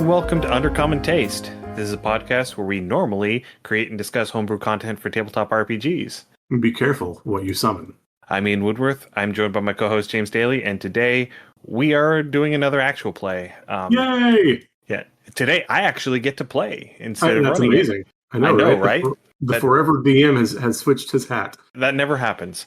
and welcome to Undercommon Taste. This is a podcast where we normally create and discuss homebrew content for tabletop RPGs. Be careful what you summon. I'm Ian Woodworth. I'm joined by my co-host James Daly, and today we are doing another actual play. Yay! Yeah, today I actually get to play instead of That's running amazing. it. I know, right? The forever DM has switched his hat. That never happens.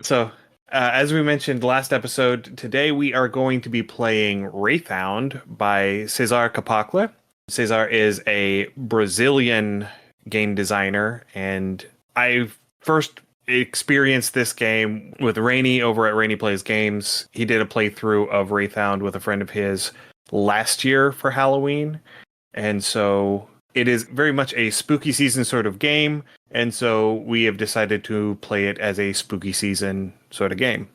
So, as we mentioned last episode, today we are going to be playing Wraithound by Cezar Capacle. Cezar is a Brazilian game designer, and I first experienced this game with Rainey over at Rainey Plays Games. He did a playthrough of Wraithound with a friend of his last year for Halloween, and so it is very much a spooky season sort of game, and so we have decided to play it as a spooky season sort of game.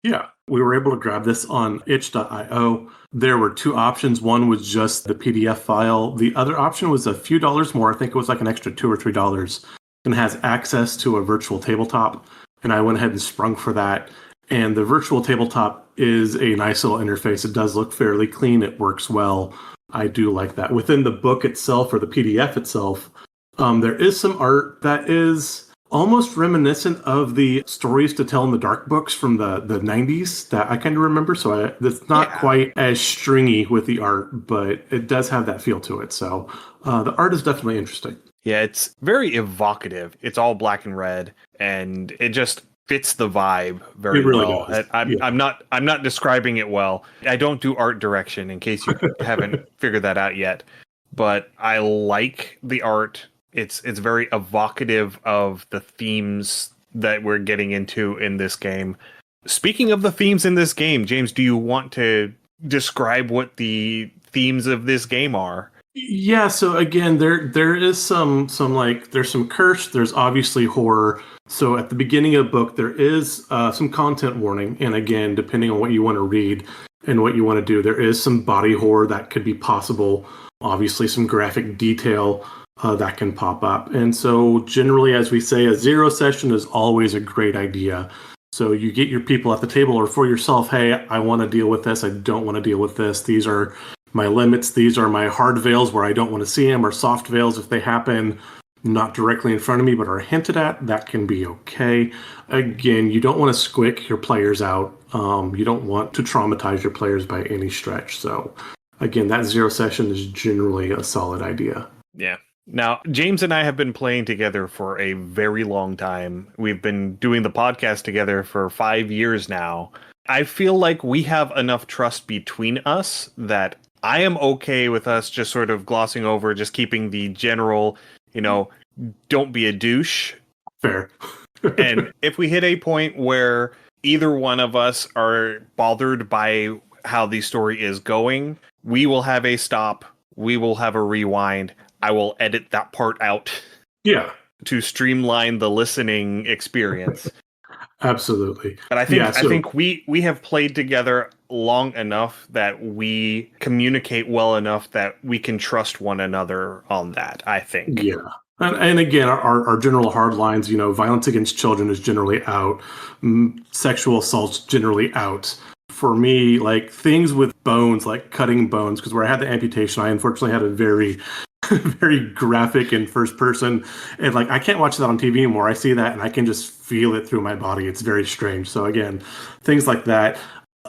Yeah, we were able to grab this on itch.io. There were two options. One was just the PDF file. The other option was a few dollars more. I think it was like an extra $2 or $3, and has access to a virtual tabletop. And I went ahead and sprung for that. And the virtual tabletop is a nice little interface. It does look fairly clean. It works well. I do like that. Within the book itself, or the PDF itself, there is some art that is almost reminiscent of the Stories to Tell in the Dark books from the 90s that I kind of remember. So it's not quite as stringy with the art, but it does have that feel to it. So the art is definitely interesting. Yeah, it's very evocative. It's all black and red, and it just fits the vibe very well. I'm not describing it well. I don't do art direction, in case you haven't figured that out yet. But I like the art. It's very evocative of the themes that we're getting into in this game. Speaking of the themes in this game, James, do you want to describe what the themes of this game are? Yeah, so again, there is some like, there's some curse, there's obviously horror. So at the beginning of the book, there is some content warning. And again, depending on what you want to read and what you want to do, there is some body horror that could be possible. Obviously, some graphic detail that can pop up. And so generally, as we say, a zero session is always a great idea. So you get your people at the table, or for yourself, hey, I want to deal with this. I don't want to deal with this. These are my limits. These are my hard veils where I don't want to see them, or soft veils if they happen not directly in front of me but are hinted at. That can be okay. Again, you don't want to squick your players out. You don't want to traumatize your players by any stretch. So again, that zero session is generally a solid idea. Yeah. Now, James and I have been playing together for a very long time. We've been doing the podcast together for 5 years now. I feel like we have enough trust between us that I am okay with us just sort of glossing over, just keeping the general, don't be a douche. Fair. And if we hit a point where either one of us are bothered by how the story is going, we will have a stop. We will have a rewind. I will edit that part out. Yeah. To streamline the listening experience. Absolutely. But I think we have played together long enough that we communicate well enough that we can trust one another on that, I think. Yeah. And again, our general hard lines, violence against children is generally out. Sexual assault's generally out. For me, like things with bones, like cutting bones, because where I had the amputation, I unfortunately had a very very graphic in first person, and like I can't watch that on TV anymore. I see that and I can just feel it through my body. It's very strange. So again, things like that,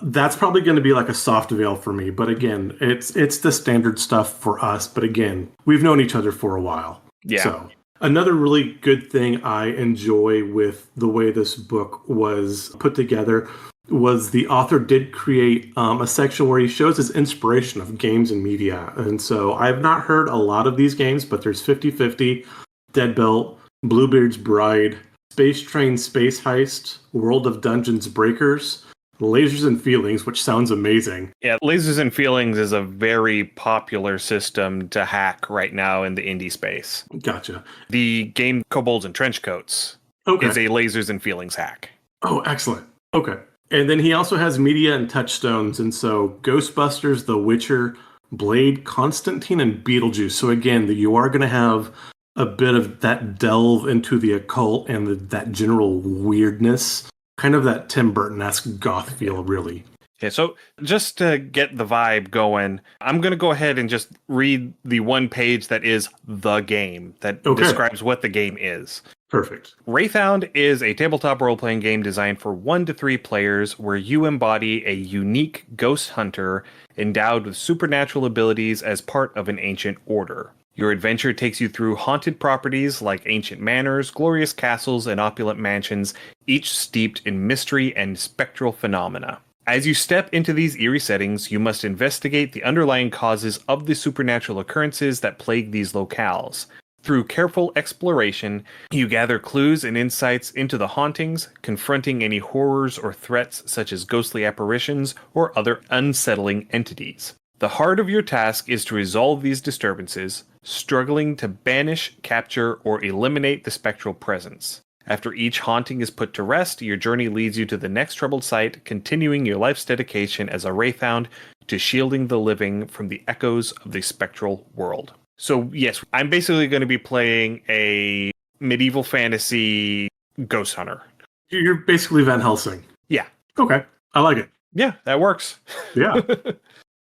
that's probably going to be like a soft veil for me. But again, it's the standard stuff for us. But again, we've known each other for a while. Yeah. So another really good thing I enjoy with the way this book was put together was the author did create a section where he shows his inspiration of games and media. And so I've not heard a lot of these games, but there's 50-50, Dead Belt, Bluebeard's Bride, Space Train Space Heist, World of Dungeons Breakers, Lasers and Feelings, which sounds amazing. Yeah, Lasers and Feelings is a very popular system to hack right now in the indie space. Gotcha. The game Kobolds and Trenchcoats is a Lasers and Feelings hack. Oh, excellent. Okay. And then he also has media and touchstones. And so Ghostbusters, The Witcher, Blade, Constantine, and Beetlejuice. So again, you are going to have a bit of that delve into the occult and that general weirdness. Kind of that Tim Burton-esque goth feel, really. Okay, so just to get the vibe going, I'm going to go ahead and just read the one page that is the game, that describes what the game is. Perfect. Wraithound is a tabletop role-playing game designed for 1 to 3 players where you embody a unique ghost hunter endowed with supernatural abilities as part of an ancient order. Your adventure takes you through haunted properties like ancient manors, glorious castles, and opulent mansions, each steeped in mystery and spectral phenomena. As you step into these eerie settings, you must investigate the underlying causes of the supernatural occurrences that plague these locales. Through careful exploration, you gather clues and insights into the hauntings, confronting any horrors or threats such as ghostly apparitions or other unsettling entities. The heart of your task is to resolve these disturbances, struggling to banish, capture, or eliminate the spectral presence. After each haunting is put to rest, your journey leads you to the next troubled site, continuing your life's dedication as a Wraithound to shielding the living from the echoes of the spectral world. So yes, I'm basically going to be playing a medieval fantasy ghost hunter. You're basically Van Helsing. Yeah. Okay. I like it. Yeah, that works. Yeah.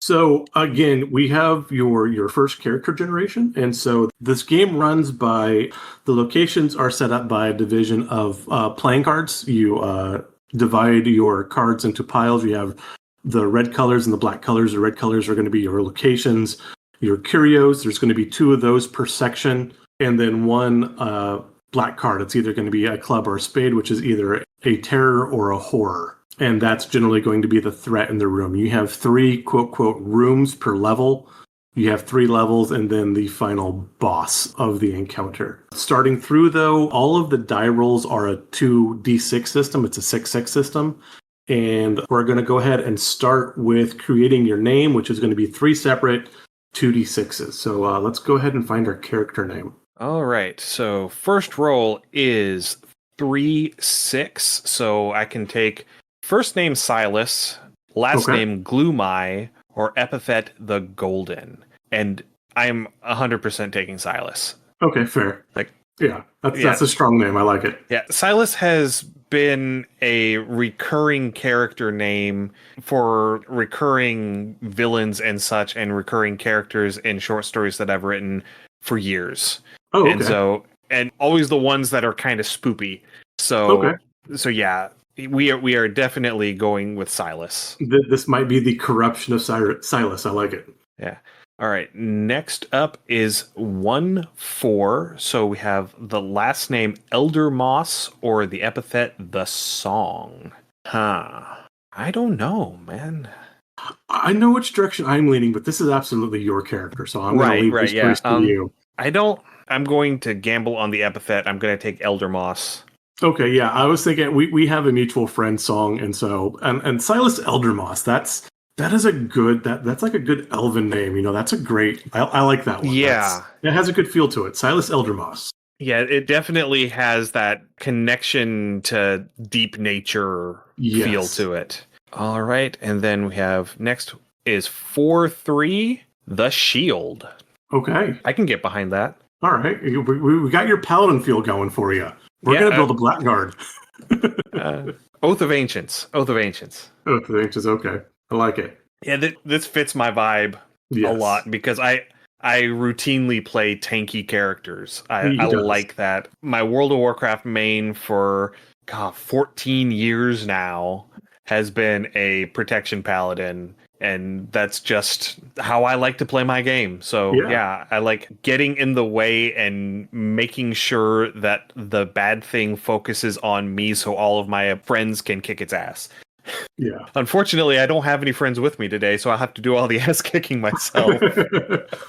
So again, we have your first character generation, and so this game runs by the locations are set up by a division of playing cards. You divide your cards into piles. You have the red colors and the black colors. The red colors are going to be your locations. Your curios, there's going to be 2 of those per section, and then 1 black card. It's either going to be a club or a spade, which is either a terror or a horror. And that's generally going to be the threat in the room. You have 3 quote, quote, rooms per level. You have 3 levels and then the final boss of the encounter. Starting through, though, all of the die rolls are a 2d6 system. It's a 6-6 system. And we're going to go ahead and start with creating your name, which is going to be 3 separate 2d6s. So let's go ahead and find our character name. All right. So first roll is 3-6. So I can take first name Silas, last name Glumai, or epithet the Golden. And I'm 100% taking Silas. Okay, fair. That's a strong name. I like it. Yeah, Silas has been a recurring character name for recurring villains and such, and recurring characters in short stories that I've written for years. Oh, okay. And always the ones that are kind of spoopy. So yeah, we are definitely going with Silas. This might be the corruption of Silas. I like it. Yeah. All right. Next up is 1-4. So we have the last name Elder Moss or the epithet The Song. I don't know, man. I know which direction I'm leaning, but this is absolutely your character, so I'm going to leave this place to you. I'm going to gamble on the epithet. I'm going to take Elder Moss. Okay, yeah. I was thinking we have a mutual friend song, and so and Silas Eldermoss. That's like a good elven name. You know, that's a great. I like that one. Yeah, it has a good feel to it. Silas Eldermoss. Yeah, it definitely has that connection to deep nature feel to it. All right, and then we have next is 4-3, The Shield. Okay, I can get behind that. All right, we got your paladin feel going for you. We're going to build a blackguard. Oath of Ancients. Oath of Ancients, okay. I like it. Yeah, this fits my vibe a lot because I routinely play tanky characters. I like that. My World of Warcraft main for 14 years now has been a protection paladin, and that's just how I like to play my game. So yeah, I like getting in the way and making sure that the bad thing focuses on me so all of my friends can kick its ass. Yeah. Unfortunately, I don't have any friends with me today, so I'll have to do all the ass kicking myself.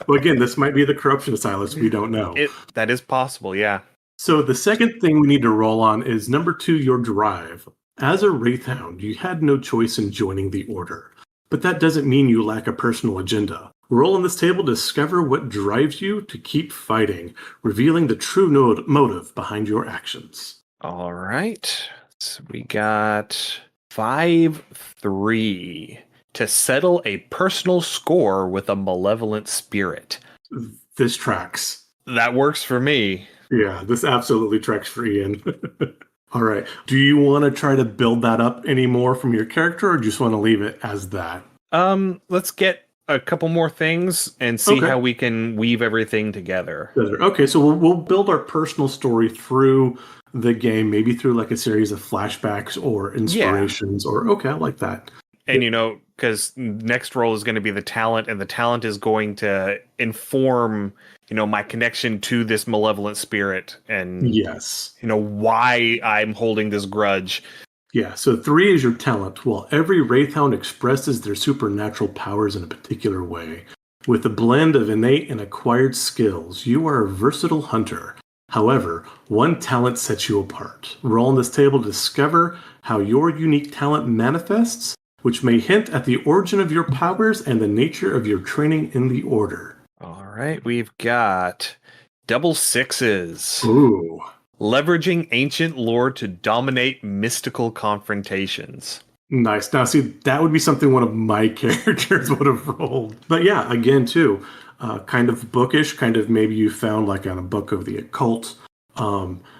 Well, again, this might be the corruption of Silas. We don't know. That is possible, yeah. So the second thing we need to roll on is number 2, your drive. As a Wraithound, you had no choice in joining the Order. But that doesn't mean you lack a personal agenda. Roll on this table to discover what drives you to keep fighting, revealing the true motive behind your actions. All right. So we got 5-3 to settle a personal score with a malevolent spirit. This tracks. That works for me. Yeah, this absolutely tracks for Ian. All right. Do you want to try to build that up any more from your character, or just want to leave it as that? Let's get a couple more things and see Okay. how we can weave everything together. Okay, so we'll build our personal story through the game, maybe through like a series of flashbacks or inspirations, or okay, I like that. And because next role is going to be the talent, and the talent is going to inform, my connection to this malevolent spirit, and Yes. why I'm holding this grudge. Yeah, so 3 is your talent. Well, every Wraithound expresses their supernatural powers in a particular way. With a blend of innate and acquired skills, you are a versatile hunter. However, one talent sets you apart. Roll on this table to discover how your unique talent manifests, which may hint at the origin of your powers and the nature of your training in the order. All right, we've got double 6s. Ooh. Leveraging ancient lore to dominate mystical confrontations. Nice. Now, see, that would be something one of my characters would have rolled. But yeah, again, too, kind of bookish, kind of maybe you found like on a book of the occult.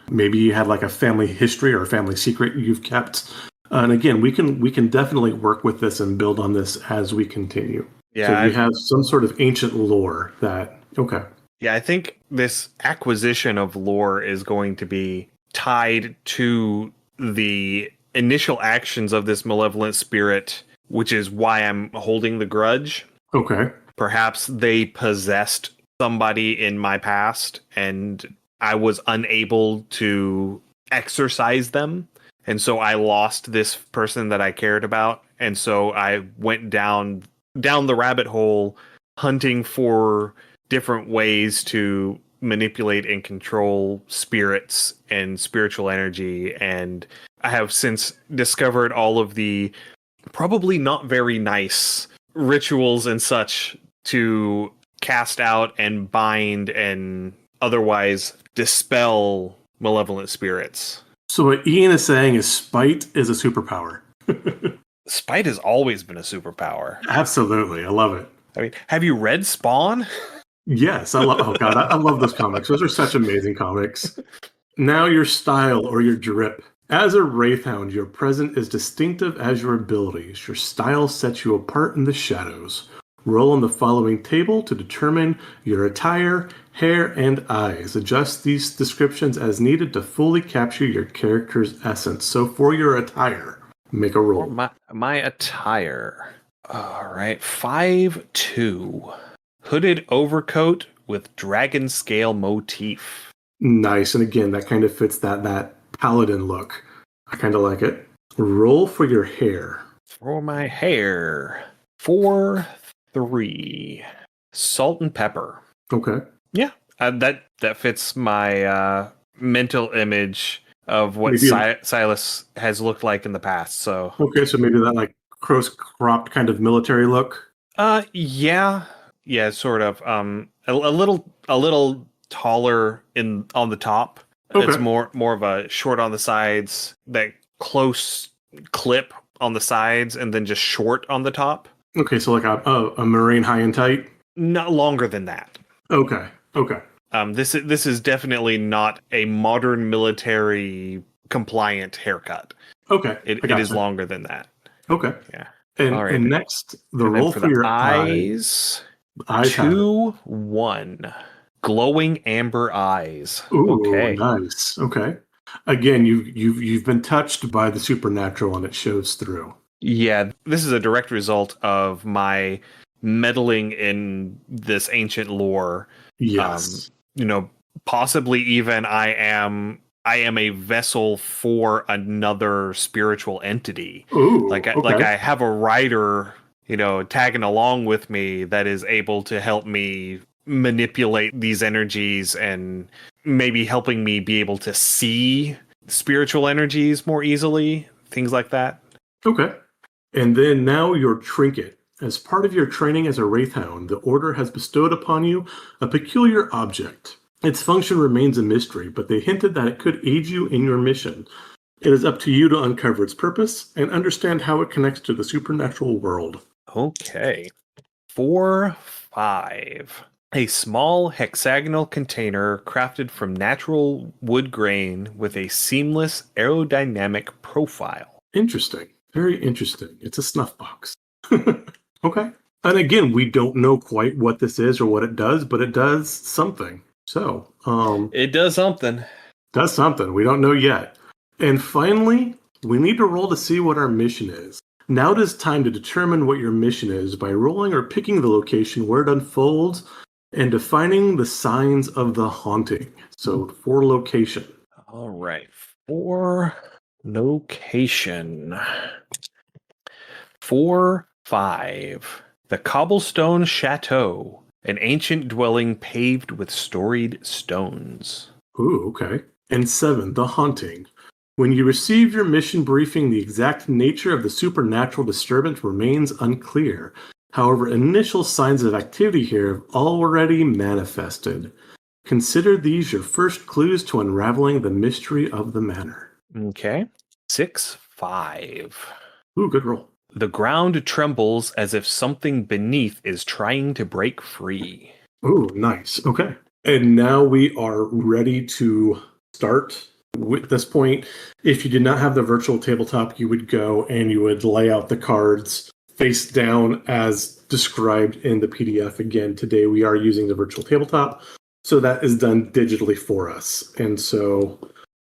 Maybe you had like a family history or a family secret you've kept. And again, we can definitely work with this and build on this as we continue. Yeah, so we have some sort of ancient lore that, okay. Yeah, I think this acquisition of lore is going to be tied to the initial actions of this malevolent spirit, which is why I'm holding the grudge. Okay. Perhaps they possessed somebody in my past and I was unable to exorcise them. And so I lost this person that I cared about. And so I went down the rabbit hole hunting for different ways to manipulate and control spirits and spiritual energy. And I have since discovered all of the probably not very nice rituals and such to cast out and bind and otherwise dispel malevolent spirits. So what Ian is saying is spite is a superpower. Spite has always been a superpower. Absolutely. I love it. I mean, have you read Spawn? Yes, I love. Oh God, I love those comics. Those are such amazing comics. Now your style or your drip. As a Wraithound, your present is distinctive as your abilities. Your style sets you apart in the shadows. Roll on the following table to determine your attire, hair, and eyes. Adjust these descriptions as needed to fully capture your character's essence. So for your attire, make a roll. My attire. All right, 5'2". Hooded overcoat with dragon scale motif. Nice, and again, that kind of fits that paladin look. I kind of like it. Roll for your hair. For my hair, 4'3". Salt and pepper. Okay. Yeah, that fits my mental image of what Silas has looked like in the past. So okay, so maybe that like close-cropped kind of military look. Yeah, sort of. A little taller on the top. Okay. It's more of a short on the sides, that close clip on the sides, and then just short on the top. Okay, so like a Marine high and tight. Not longer than that. Okay. This is definitely not a modern military compliant haircut. Okay, it is longer than that. Okay. Yeah. And, all right. And next, the roll for your eyes. 2-1. Glowing amber eyes. Ooh, okay. Nice. Okay. Again, you've been touched by the supernatural, and it shows through. Yeah, this is a direct result of my meddling in this ancient lore. Yes. Possibly even I am a vessel for another spiritual entity. Ooh, like I have a rider, tagging along with me that is able to help me manipulate these energies and maybe helping me be able to see spiritual energies more easily, things like that. Okay. And then now your trinket. As part of your training as a Wraithound, the Order has bestowed upon you a peculiar object. Its function remains a mystery, but they hinted that it could aid you in your mission. It is up to you to uncover its purpose and understand how it connects to the supernatural world. Okay. 4-5. A small hexagonal container crafted from natural wood grain with a seamless aerodynamic profile. Interesting. Very interesting. It's a snuff box. Okay. And again, we don't know quite what this is or what it does, but it does something. So, It does something. does something. We don't know yet. And finally, we need to roll to see what our mission is. Now it is time to determine what your mission is by rolling or picking the location where it unfolds and defining the signs of the haunting. So, for location. All right. For location. 4-5. The Cobblestone Chateau, an ancient dwelling paved with storied stones. Ooh, okay. And 7, the haunting. When you receive your mission briefing, the exact nature of the supernatural disturbance remains unclear. However, initial signs of activity here have already manifested. Consider these your first clues to unraveling the mystery of the manor. Okay. 6-5. Ooh, good roll. The ground trembles as if something beneath is trying to break free. Ooh, nice. Okay. And now we are ready to start. At this point, if you did not have the virtual tabletop, you would go and you would lay out the cards face down as described in the PDF. Again, today we are using the virtual tabletop, so that is done digitally for us. And so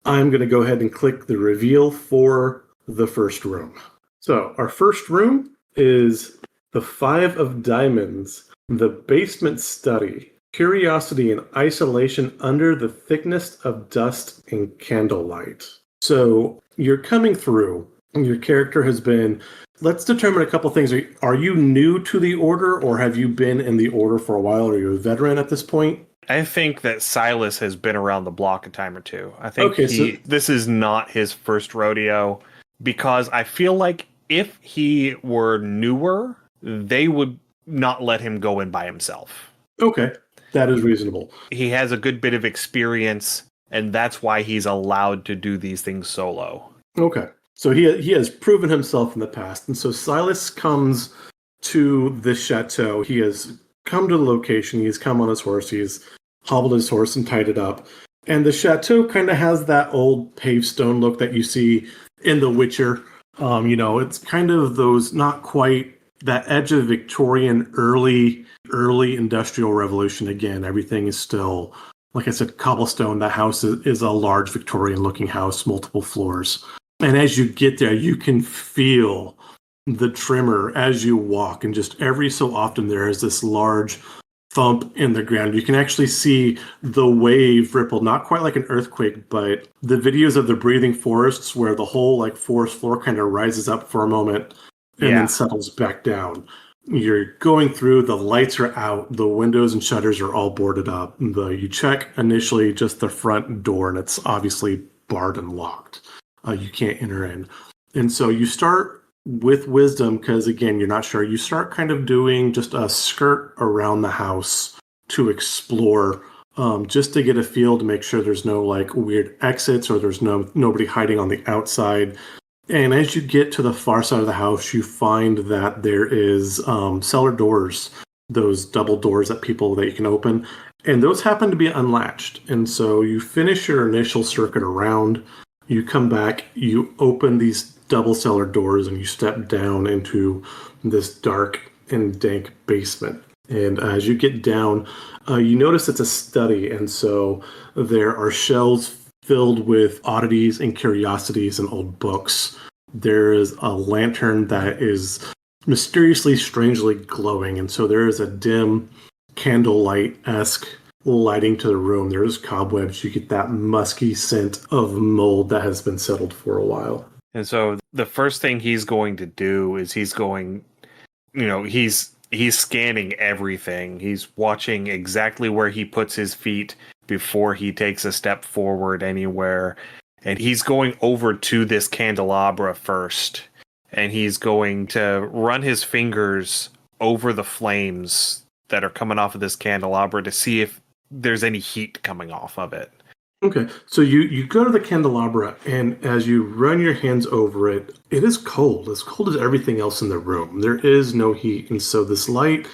I'm going to go ahead and click the reveal for the first room. So our first room is the 5 of Diamonds, the basement study. Curiosity and isolation under the thickness of dust and candlelight. So you're coming through, and your character has been. Let's determine a couple things. Are you new to the order, or have you been in the order for a while? Are you a veteran at this point? I think that Silas has been around the block a time or two. I think Okay, this is not his first rodeo, because I feel like if he were newer, they would not let him go in by himself. Okay. That is reasonable. He has a good bit of experience, and that's why he's allowed to do these things solo. Okay. So he has proven himself in the past. And so Silas comes to the chateau. He has come to the location. He's come on his horse. He's hobbled his horse and tied it up. And the chateau kind of has that old paved stone look that you see in The Witcher. It's kind of those, not quite that edge of Victorian early industrial revolution. Again, everything is still, like I said, cobblestone. That house is a large Victorian looking house, multiple floors. And as you get there, you can feel the tremor as you walk. And just every so often there is this large thump in the ground. You can actually see the wave ripple, not quite like an earthquake, but the videos of the breathing forests where the whole forest floor kind of rises up for a moment and then settles back down. You're going through, the lights are out, the windows and shutters are all boarded up. You check initially just the front door, and it's obviously barred and locked. You can't enter in. And so you start with wisdom, because again, you're not sure. You start kind of doing just a skirt around the house to explore, just to get a feel, to make sure there's no weird exits or there's nobody hiding on the outside. And as you get to the far side of the house, you find that there is cellar doors, those double doors that you can open, and those happen to be unlatched. And so you finish your initial circuit around, you come back, you open these double cellar doors, and you step down into this dark and dank basement. And as you get down, you notice it's a study, and so there are shelves filled with oddities and curiosities and old books. There is a lantern that is mysteriously, strangely glowing, and so there is a dim candlelight-esque lighting to the room. There's cobwebs. You get that musky scent of mold that has been settled for a while. And so the first thing he's going to do is he's scanning everything. He's watching exactly where he puts his feet before he takes a step forward anywhere. And he's going over to this candelabra first. And he's going to run his fingers over the flames that are coming off of this candelabra to see if there's any heat coming off of it. Okay, so you go to the candelabra, and as you run your hands over it, it is cold as everything else in the room. There is no heat, and so this light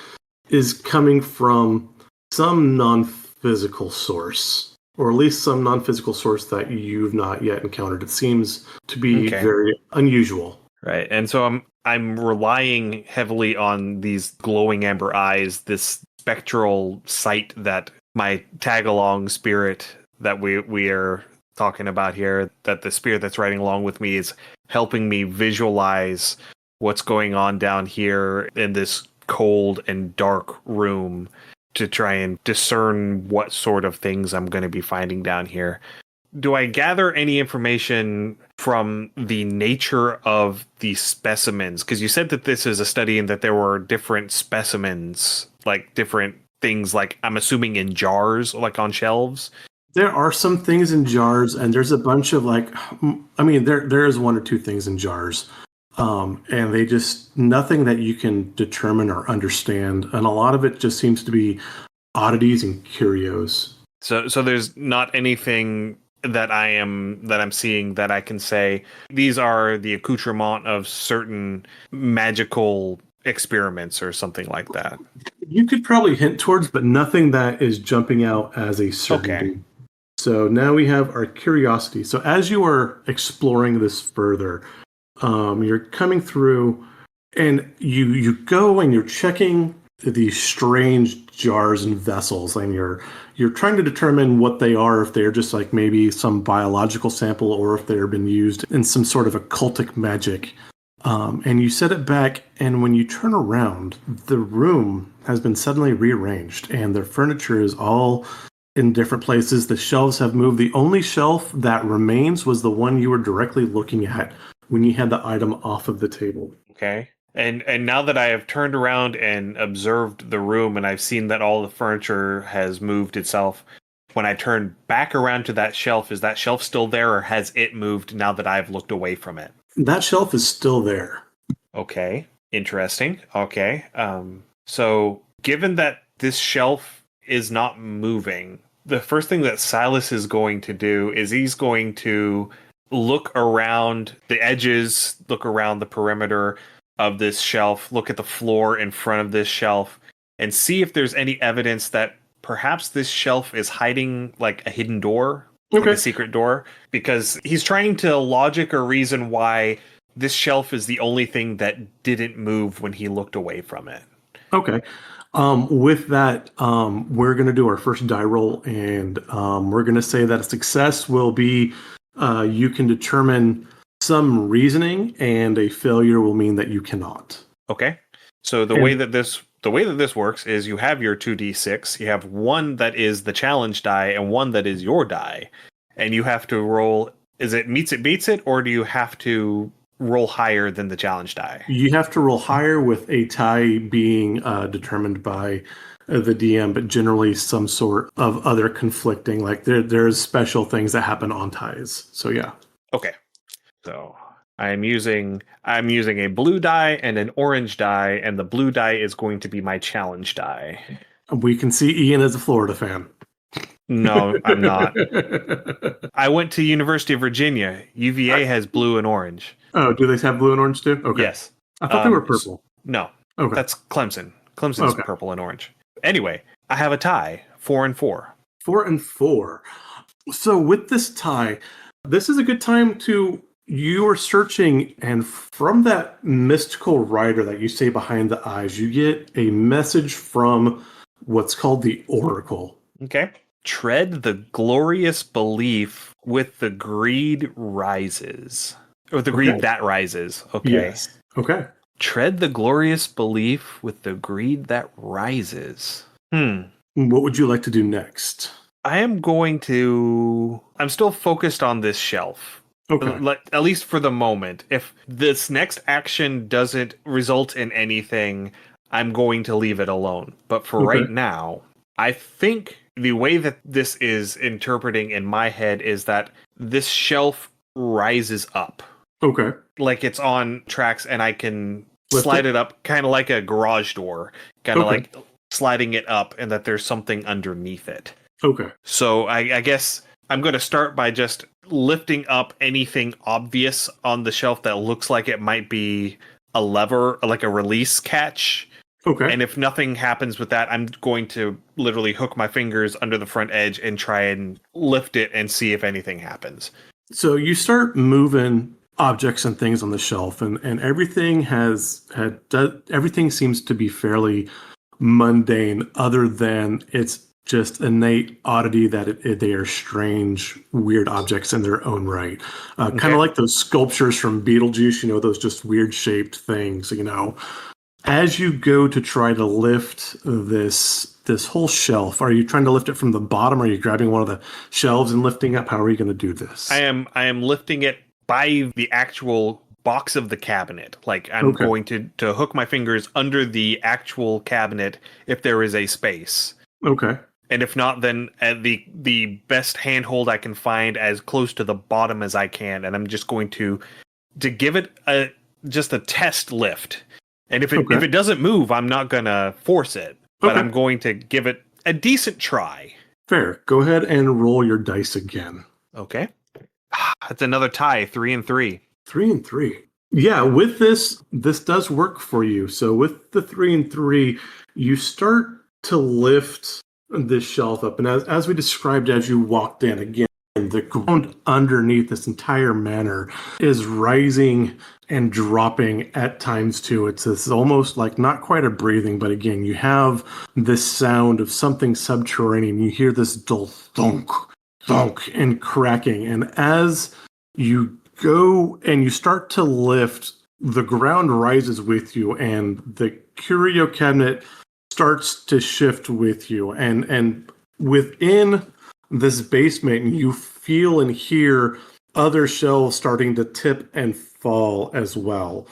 is coming from some non-physical source, or at least some non-physical source that you've not yet encountered. It seems to be very unusual. Right. And so I'm relying heavily on these glowing amber eyes, this spectral sight that my tag-along spirit that we are talking about here, that the spirit that's riding along with me is helping me visualize what's going on down here in this cold and dark room to try and discern what sort of things I'm going to be finding down here. Do I gather any information from the nature of the specimens? Because you said that this is a study and that there were different specimens, like different things, like I'm assuming in jars, like on shelves. There are some things in jars, and there's a bunch of there is one or two things in jars. And they just, nothing that you can determine or understand. And a lot of it just seems to be oddities and curios. So there's not anything that I'm seeing that I can say these are the accoutrement of certain magical experiments or something like that. You could probably hint towards, but nothing that is jumping out as a certainty. Okay. So now we have our curiosity. So as you are exploring this further, you're coming through and you go and you're checking these strange jars and vessels, and you're trying to determine what they are, if they're just like maybe some biological sample or if they've been used in some sort of occultic magic. And you set it back, and when you turn around, the room has been suddenly rearranged, and the furniture is all in different places. The shelves have moved. The only shelf that remains was the one you were directly looking at when you had the item off of the table. Okay. And now that I have turned around and observed the room, and I've seen that all the furniture has moved itself, when I turn back around to that shelf, is that shelf still there, or has it moved now that I've looked away from it? That shelf is still there. Okay. Interesting. Okay. So given that this shelf is not moving, the first thing that Silas is going to do is he's going to look around the edges, look around the perimeter of this shelf, look at the floor in front of this shelf, and see if there's any evidence that perhaps this shelf is hiding like a hidden door, like a secret door, because he's trying to logic or reason why this shelf is the only thing that didn't move when he looked away from it. Okay. With that, we're going to do our first die roll, and we're going to say that a success will be you can determine some reasoning, and a failure will mean that you cannot. Okay. So the way that this works is you have your 2d6, you have one that is the challenge die and one that is your die, and you have to roll, is it meets it beats it, or do you have to roll higher than the challenge die? You have to roll higher, with a tie being determined by the DM, but generally some sort of other conflicting, like there's special things that happen on ties. So yeah. Okay. So I'm using a blue die and an orange die, and the blue die is going to be my challenge die. We can see Ian as a Florida fan. No, I'm not. I went to University of Virginia. UVA has blue and orange. Oh, do they have blue and orange too? Okay. Yes. I thought they were purple. No. Okay. That's Clemson. Clemson's purple and orange. Anyway, I have a tie, 4 and 4. 4 and 4. So with this tie, this is a good time to, you are searching, and from that mystical rider that you say behind the eyes, you get a message from what's called the Oracle. Okay. Tread the glorious belief with the greed rises. Or the greed that rises. Okay. Yes. Okay. Tread the glorious belief with the greed that rises. What would you like to do next? I'm still focused on this shelf. Okay. At least for the moment. If this next action doesn't result in anything, I'm going to leave it alone. But for right now, I think the way that this is interpreting in my head is that this shelf rises up. Okay. Like it's on tracks, and I can slide it up, kind of like a garage door, kind of like sliding it up, and that there's something underneath it. Okay. So I guess I'm going to start by just lifting up anything obvious on the shelf that looks like it might be a lever, like a release catch, Okay. And if nothing happens with that, I'm going to literally hook my fingers under the front edge and try and lift it and see if anything happens. So you start moving objects and things on the shelf, and everything everything seems to be fairly mundane, other than it's just innate oddity that they are strange, weird objects in their own right. Kind of like those sculptures from Beetlejuice, those just weird shaped things, As you go to try to lift this whole shelf, are you trying to lift it from the bottom? Are you grabbing one of the shelves and lifting up? How are you going to do this? I am lifting it by the actual box of the cabinet. Like I'm going to hook my fingers under the actual cabinet if there is a space. Okay. And if not, then the best handhold I can find as close to the bottom as I can, and I'm just going to give it just a test lift. And if it doesn't move, I'm not gonna force it, but I'm going to give it a decent try. Fair. Go ahead and roll your dice again. Okay. That's another tie, 3 and 3. 3 and 3. Yeah, with this does work for you. So with the 3 and 3, you start to lift this shelf up. And as we described as you walked in, again, the ground underneath this entire manor is rising and dropping at times too. It's almost like not quite a breathing, but again, you have this sound of something subterranean. You hear this dull thunk, thunk, and cracking. And as you go and you start to lift, the ground rises with you, and the curio cabinet starts to shift with you. And within this basement, you feel and hear other shelves starting to tip and fall as well.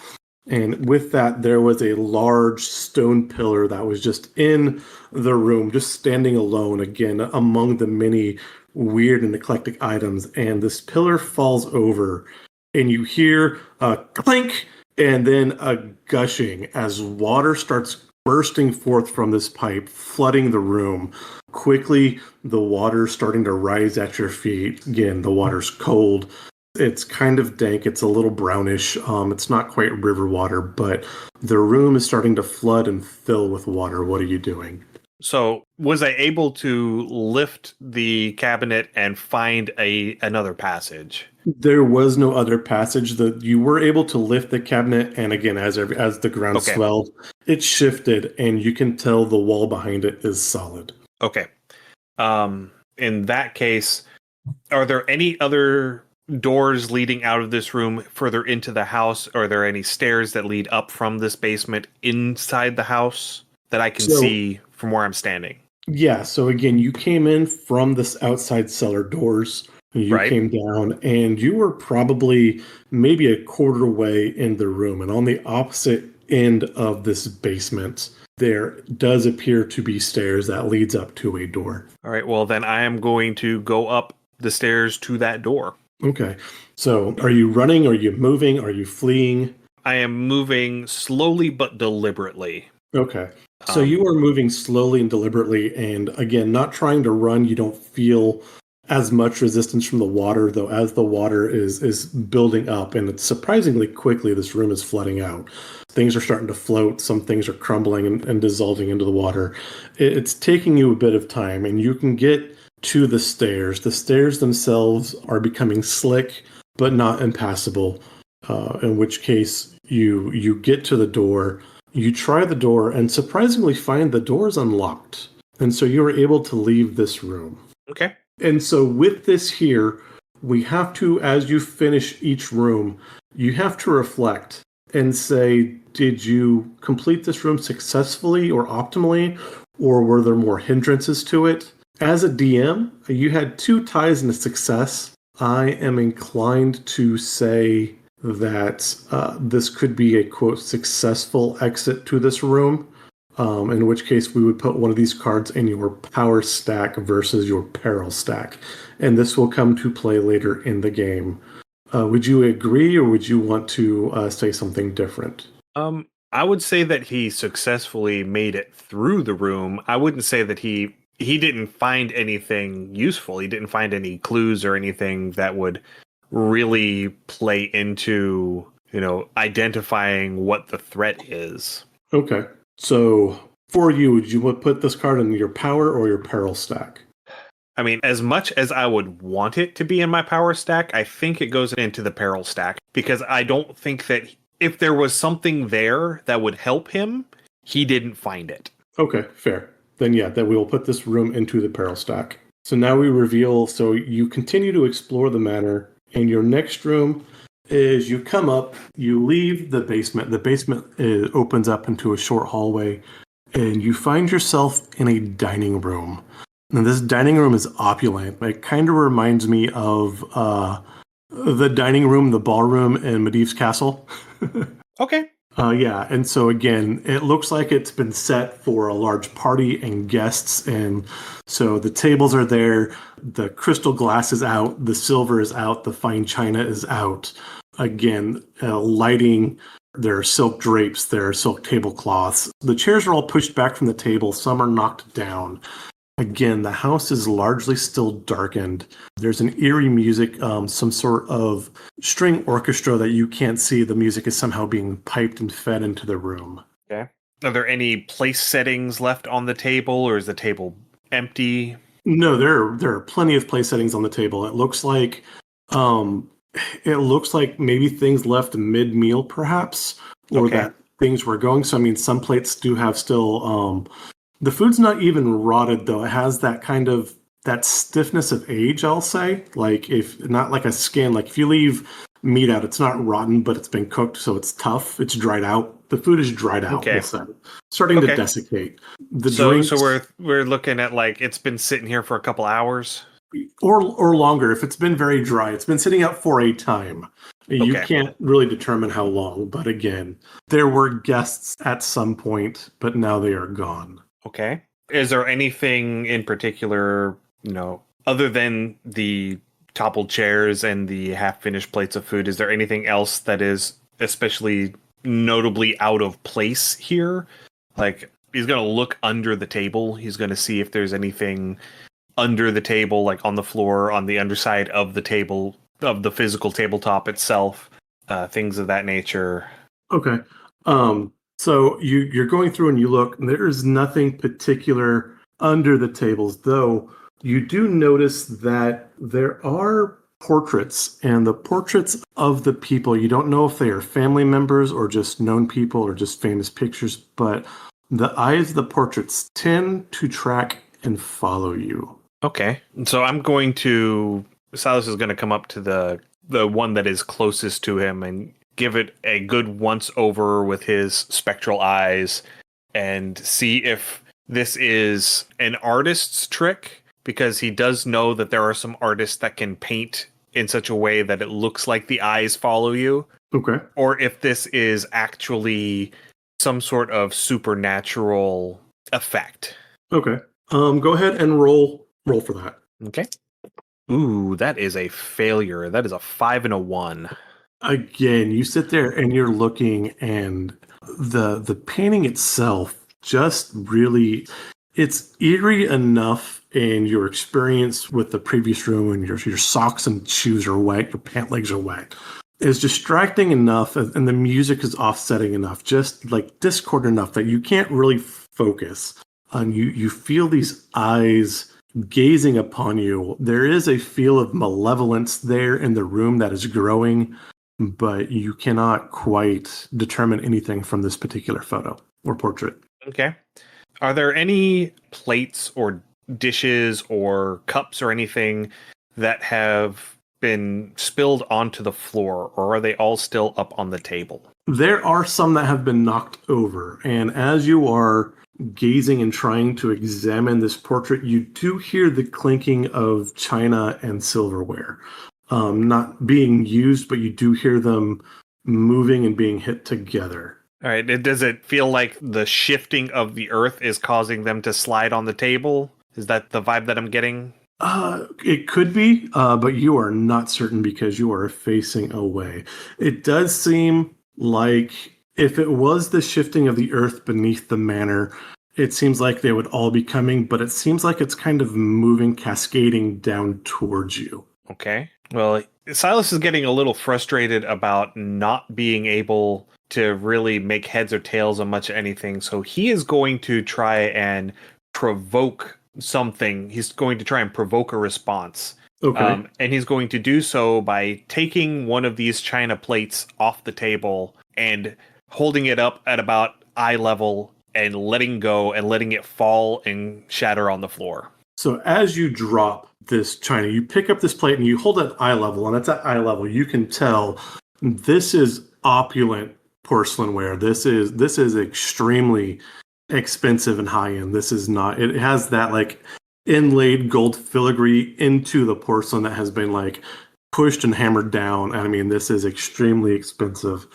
And with that, there was a large stone pillar that was just in the room, just standing alone, again, among the many weird and eclectic items. And this pillar falls over, and you hear a clink and then a gushing as water starts bursting forth from this pipe, flooding the room. Quickly, the water's starting to rise at your feet. Again, the water's cold. It's kind of dank. It's a little brownish. It's not quite river water, but the room is starting to flood and fill with water. What are you doing? So, was I able to lift the cabinet and find another passage? There was no other passage. You were able to lift the cabinet, and again, as the ground swelled, it shifted, and you can tell the wall behind it is solid. Okay. In that case, are there any other doors leading out of this room further into the house? Are there any stairs that lead up from this basement inside the house that I can see from where I'm standing? Yeah, so again, you came in from this outside cellar doors. You came down, and you were probably maybe a quarter way in the room. And on the opposite end of this basement, there does appear to be stairs that leads up to a door. All right, well, then I am going to go up the stairs to that door. Okay. So are you running? Are you moving? Are you fleeing? I am moving slowly but deliberately. Okay. So you are moving slowly and deliberately, and again, not trying to run. You don't feel as much resistance from the water, though, as the water is building up, and it's surprisingly quickly this room is flooding out. Things are starting to float. Some things are crumbling and dissolving into the water. It's taking you a bit of time, and you can get to the stairs. The stairs themselves are becoming slick, but not impassable, in which case you get to the door. You try the door and surprisingly find the door is unlocked. And so you are able to leave this room. Okay. And so with this here, we have to, as you finish each room, you have to reflect and say, did you complete this room successfully or optimally, or were there more hindrances to it? As a DM, you had 2 ties and a success. I am inclined to say that this could be a, quote, successful exit to this room, in which case we would put one of these cards in your power stack versus your peril stack. And this will come to play later in the game. Would you agree, or would you want to say something different? I would say that he successfully made it through the room. I wouldn't say that he didn't find anything useful. He didn't find any clues or anything that would really play into, identifying what the threat is. Okay. So for you, would you put this card in your power or your peril stack? I mean, as much as I would want it to be in my power stack, I think it goes into the peril stack because I don't think that if there was something there that would help him, he didn't find it. Okay, fair. Then we will put this room into the peril stack. So now we reveal, so you continue to explore the manor, and your next room is you come up, you leave the basement. The basement opens up into a short hallway, and you find yourself in a dining room. And this dining room is opulent. It kind of reminds me of the dining room, the ballroom in Medivh's castle. Okay. And so again, it looks like it's been set for a large party and guests, and so the tables are there, the crystal glass is out, the silver is out, the fine china is out. Again, lighting, there are silk drapes, there are silk tablecloths. The chairs are all pushed back from the table, some are knocked down. Again, the house is largely still darkened. There's an eerie music, some sort of string orchestra that you can't see. The music is somehow being piped and fed into the room. Okay. Are there any place settings left on the table, or is the table empty? No, there are plenty of place settings on the table. It looks like maybe things left mid-meal, perhaps, or that things were going. So I mean, some plates do have still. The food's not even rotted, though. It has that kind of that stiffness of age, I'll say. Like, if not like a skin, like if you leave meat out, it's not rotten, but it's been cooked, so it's tough. It's dried out. The food is dried out. Okay. Starting to desiccate. So we're looking at like it's been sitting here for a couple hours? Or longer. If it's been very dry, it's been sitting out for a time. You can't really determine how long, but again, there were guests at some point, but now they are gone. Okay. Is there anything in particular, other than the toppled chairs and the half-finished plates of food, is there anything else that is especially notably out of place here? Like, he's going to look under the table. He's going to see if there's anything under the table, like on the floor, on the underside of the table, of the physical tabletop itself, things of that nature. Okay. So you're going through and you look, and there is nothing particular under the tables, though you do notice that there are portraits, and the portraits of the people, you don't know if they are family members or just known people or just famous pictures, but the eyes of the portraits tend to track and follow you. Okay. So Silas is going to come up to the one that is closest to him and give it a good once over with his spectral eyes and see if this is an artist's trick, because he does know that there are some artists that can paint in such a way that it looks like the eyes follow you. Okay. Or if this is actually some sort of supernatural effect. Okay. Go ahead and roll for that. Okay. Ooh, that is a failure. That is a 5 and a 1. Again, you sit there and you're looking, and the painting itself just really, it's eerie enough in your experience with the previous room, and your socks and shoes are wet, your pant legs are wet. It's distracting enough, and the music is offsetting enough, just like discord enough that you can't really focus. And you feel these eyes gazing upon you. There is a feel of malevolence there in the room that is growing, but you cannot quite determine anything from this particular photo or portrait. Okay. Are there any plates or dishes or cups or anything that have been spilled onto the floor, or are they all still up on the table? There are some that have been knocked over, and as you are gazing and trying to examine this portrait, you do hear the clinking of china and silverware. Not being used, but you do hear them moving and being hit together. All right. Does it feel like the shifting of the earth is causing them to slide on the table? Is that the vibe that I'm getting? It could be, but you are not certain because you are facing away. It does seem like if it was the shifting of the earth beneath the manor, it seems like they would all be coming, but it seems like it's kind of moving, cascading down towards you. Okay. Well, Silas is getting a little frustrated about not being able to really make heads or tails on much anything. So he is going to try and provoke something. He's going to try and provoke a response. Okay. And he's going to do so by taking one of these china plates off the table and holding it up at about eye level and letting go and letting it fall and shatter on the floor. So as you drop this china, you pick up this plate and you hold it at eye level, and it's at eye level. You can tell this is opulent porcelainware. This is extremely expensive and high end. This is not. It has that like inlaid gold filigree into the porcelain that has been like pushed and hammered down. I mean, this is extremely expensive.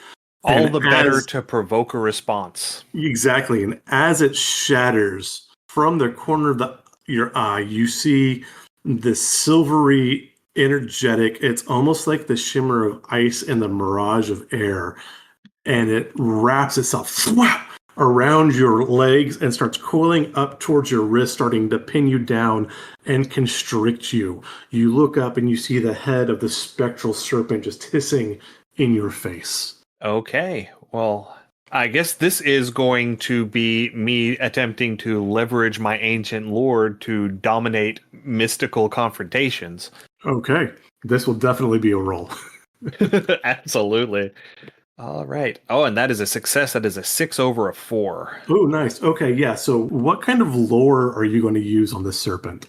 All the better to provoke a response. Exactly. And as it shatters from the corner of your eye, you see this silvery, energetic, it's almost like the shimmer of ice in the mirage of air. And it wraps itself around your legs and starts coiling up towards your wrist, starting to pin you down and constrict you. You look up and you see the head of the spectral serpent just hissing in your face. Okay, well, I guess this is going to be me attempting to leverage my ancient lore to dominate mystical confrontations. Okay, this will definitely be a roll. Absolutely. All right. Oh, and that is a success. That is a 6 over a 4. Oh, nice. Okay, yeah. So what kind of lore are you going to use on this serpent?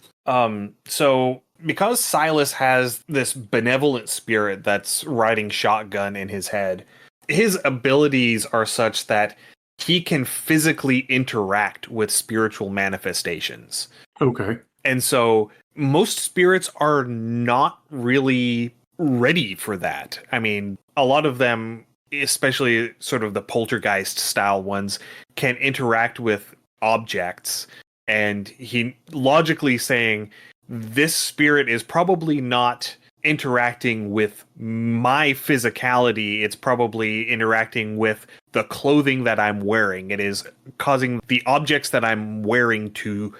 So because Silas has this benevolent spirit that's riding shotgun in his head, his abilities are such that he can physically interact with spiritual manifestations. Okay. And so most spirits are not really ready for that. I mean, a lot of them, especially sort of the poltergeist style ones, can interact with objects. And he logically saying this spirit is probably not interacting with my physicality. It's probably interacting with the clothing that I'm wearing. It is causing the objects that I'm wearing to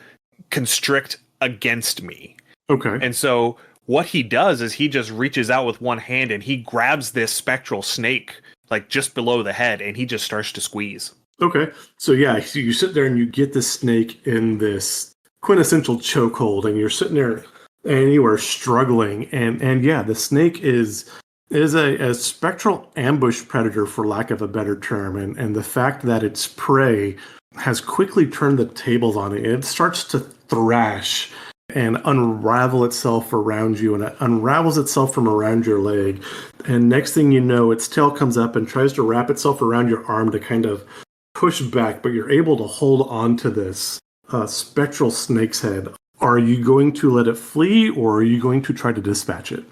constrict against me. Okay. And so what he does is he just reaches out with one hand and he grabs this spectral snake like just below the head and he just starts to squeeze. Okay. So yeah, so you sit there and you get the snake in this quintessential chokehold and you're sitting there and you are struggling, and yeah, the snake is a spectral ambush predator, for lack of a better term, and the fact that its prey has quickly turned the tables on it. It starts to thrash and unravel itself around you, and it unravels itself from around your leg, and next thing you know, its tail comes up and tries to wrap itself around your arm to kind of push back, but you're able to hold on to this spectral snake's head. Are you going to let it flee, or are you going to try to dispatch it?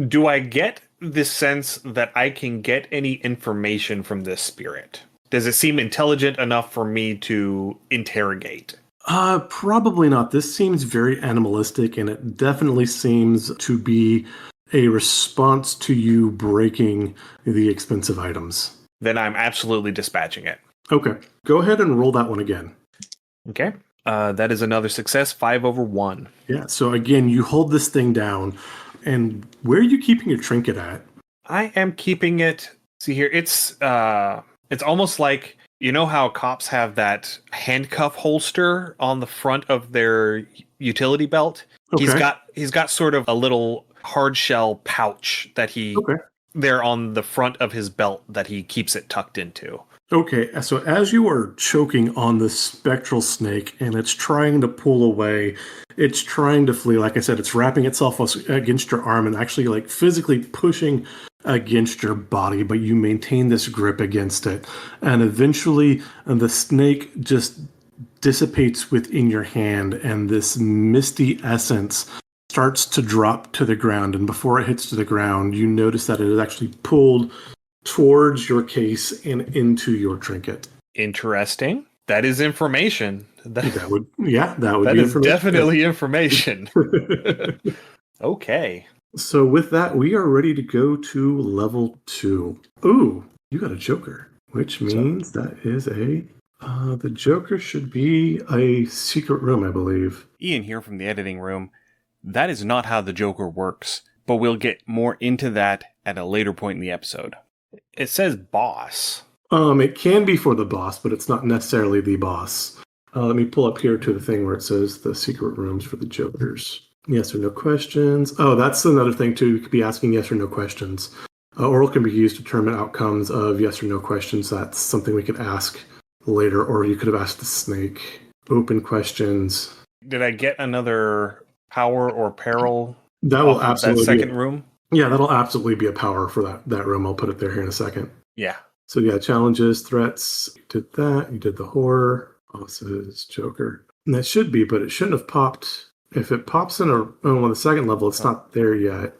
Do I get the sense that I can get any information from this spirit? Does it seem intelligent enough for me to interrogate? Probably not. This seems very animalistic, and it definitely seems to be a response to you breaking the expensive items. Then I'm absolutely dispatching it. Okay. Go ahead and roll that one again. Okay. That is another success, 5 over 1. Yeah, so again, you hold this thing down, and where are you keeping your trinket at? I am keeping it. See here, it's almost like, you know how cops have that handcuff holster on the front of their utility belt? Okay. He's got sort of a little hard shell pouch that there on the front of his belt that he keeps it tucked into. Okay, so as you are choking on the spectral snake and it's trying to pull away, it's trying to flee, like I said, it's wrapping itself against your arm and actually like physically pushing against your body, but you maintain this grip against it. And eventually the snake just dissipates within your hand and this misty essence starts to drop to the ground. And before it hits to the ground, you notice that it is actually pulled towards your case and into your trinket. Interesting. That is information. That would be information. Definitely information. Okay. So with that, we are ready to go to level 2. Ooh, you got a Joker, which means that is the Joker should be a secret room, I believe. Ian here from the editing room. that is not how the Joker works, but we'll get more into that at a later point in the episode. It says boss. It can be for the boss, but it's not necessarily the boss. Let me pull up here to the thing where it says the secret rooms for the Jokers. Yes or no questions. Oh, that's another thing too. You could be asking yes or no questions. Oral can be used to determine outcomes of yes or no questions. That's something we could ask later, or you could have asked the snake. Open questions. Did I get another power or peril? That will absolutely that second room. Yeah, that'll absolutely be a power for that room. I'll put it there here in a second. Yeah. So yeah, challenges, threats. You did that. You did the horror. Bosses, Joker. And that should be, but it shouldn't have popped. If it pops on the second level, it's not there yet.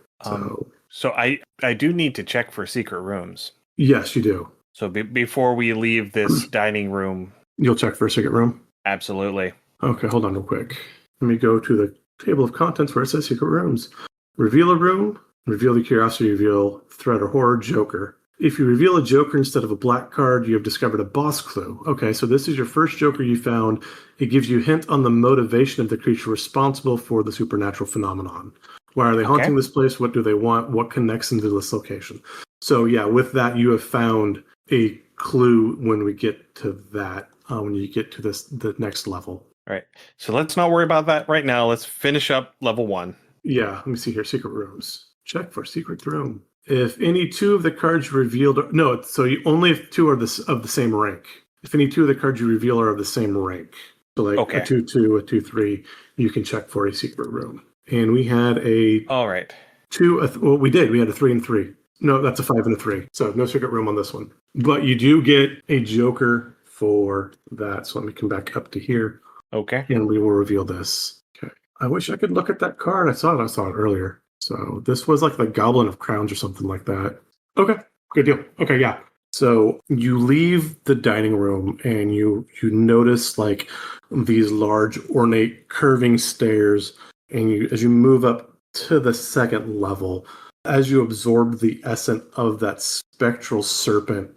So I do need to check for secret rooms. Yes, you do. So before we leave this dining room, you'll check for a secret room? Absolutely. Okay, hold on real quick. Let me go to the table of contents where it says secret rooms. Reveal a room, reveal the curiosity, reveal threat or horror, Joker. If you reveal a Joker instead of a black card, you have discovered a boss clue. Okay, so this is your first Joker you found. It gives you a hint on the motivation of the creature responsible for the supernatural phenomenon. Why are they haunting this place? What do they want? What connects them to this location? So yeah, with that, you have found a clue when we get to that, when you get to the next level. All right. So let's not worry about that right now. Let's finish up level 1. Yeah, let me see here. Secret rooms. Check for secret room. If any two of the cards revealed... No, so you only if two are of the same rank. If any two of the cards you reveal are of the same rank. So like a 2-2, a 2-3, you can check for a secret room. And we had a... All right. We did. We had a 3 and 3. No, that's a 5 and a 3. So no secret room on this one. But you do get a Joker for that. So let me come back up to here. Okay. And we will reveal this. Okay. I wish I could look at that card. I saw it earlier. So this was like the Goblin of Crowns or something like that. Okay. Good deal. Okay, yeah. So you leave the dining room and you notice like these large ornate curving stairs, and as you move up to the second level, as you absorb the essence of that spectral serpent,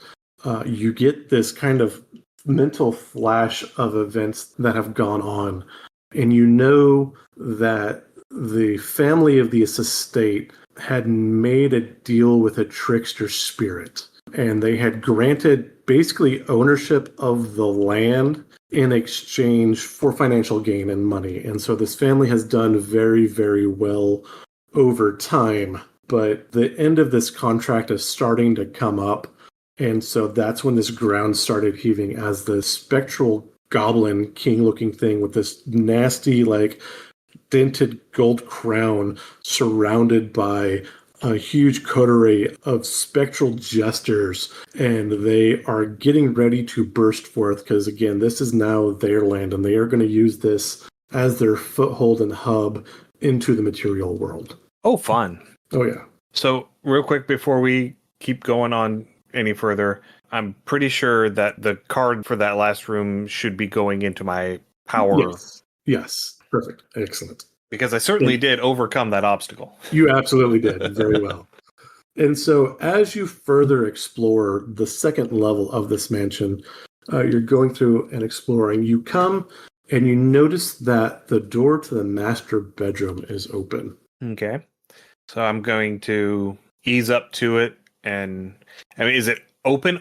you get this kind of mental flash of events that have gone on. And you know that the family of the estate had made a deal with a trickster spirit. And they had granted basically ownership of the land in exchange for financial gain and money. And so this family has done very, very well over time. But the end of this contract is starting to come up. And so that's when this ground started heaving as the spectral goblin king-looking thing with this nasty, like, dented gold crown surrounded by a huge coterie of spectral jesters, and they are getting ready to burst forth because, again, this is now their land, and they are going to use this as their foothold and hub into the material world. Oh, fun. Oh, yeah. So, real quick, before we keep going on any further, I'm pretty sure that the card for that last room should be going into my power. Yes. Perfect. Excellent. Because I certainly did overcome that obstacle. You absolutely did. Very well. And so as you further explore the second level of this mansion, you're going through and exploring. You come and you notice that the door to the master bedroom is open. Okay. So I'm going to ease up to it. And I mean, is it open,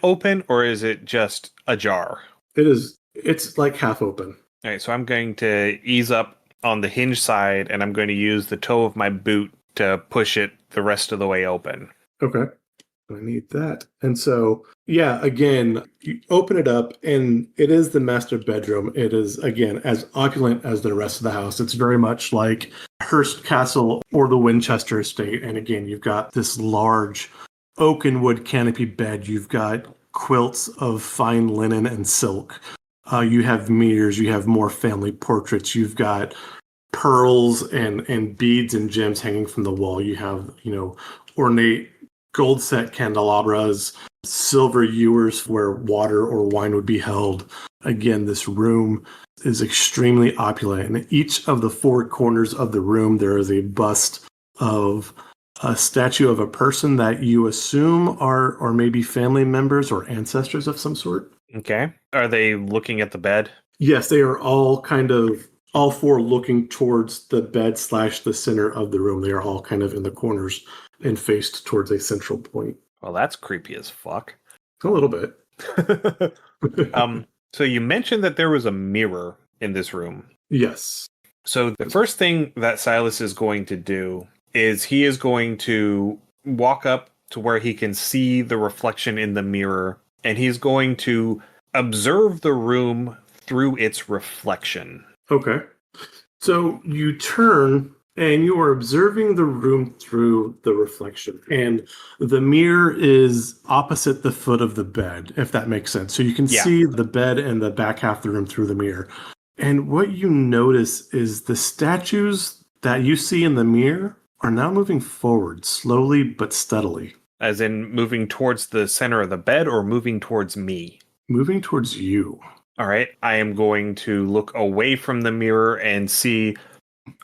or is it just ajar? It's like half open. All right. So I'm going to ease up on the hinge side, and I'm going to use the toe of my boot to push it the rest of the way open. Okay. I need that. And so, yeah, again, you open it up, and it is the master bedroom. It is, again, as opulent as the rest of the house. It's very much like Hearst Castle or the Winchester estate. And again, you've got this large oak and wood canopy bed. You've got quilts of fine linen and silk. You have mirrors. You have more family portraits. You've got pearls and beads and gems hanging from the wall. You have, ornate gold set candelabras, silver ewers where water or wine would be held. Again, this room is extremely opulent. And in each of the four corners of the room, there is a bust of a statue of a person that you assume are maybe family members or ancestors of some sort. Okay. Are they looking at the bed? Yes, they are all kind of all four looking towards the bed / the center of the room. They are all kind of in the corners and faced towards a central point. Well, that's creepy as fuck. A little bit. So you mentioned that there was a mirror in this room. Yes. So the first thing that Silas is going to do is he is going to walk up to where he can see the reflection in the mirror, and he's going to observe the room through its reflection. Okay. So you turn and you are observing the room through the reflection. And the mirror is opposite the foot of the bed, if that makes sense. So you can see the bed and the back half of the room through the mirror. And what you notice is the statues that you see in the mirror are now moving forward, slowly but steadily. As in moving towards the center of the bed or moving towards me? Moving towards you. All right. I am going to look away from the mirror and see,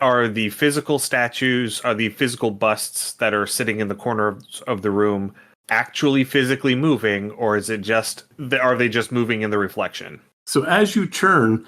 are the physical statues, are the physical busts that are sitting in the corner of the room actually physically moving, or is it just, are they just moving in the reflection? So as you turn,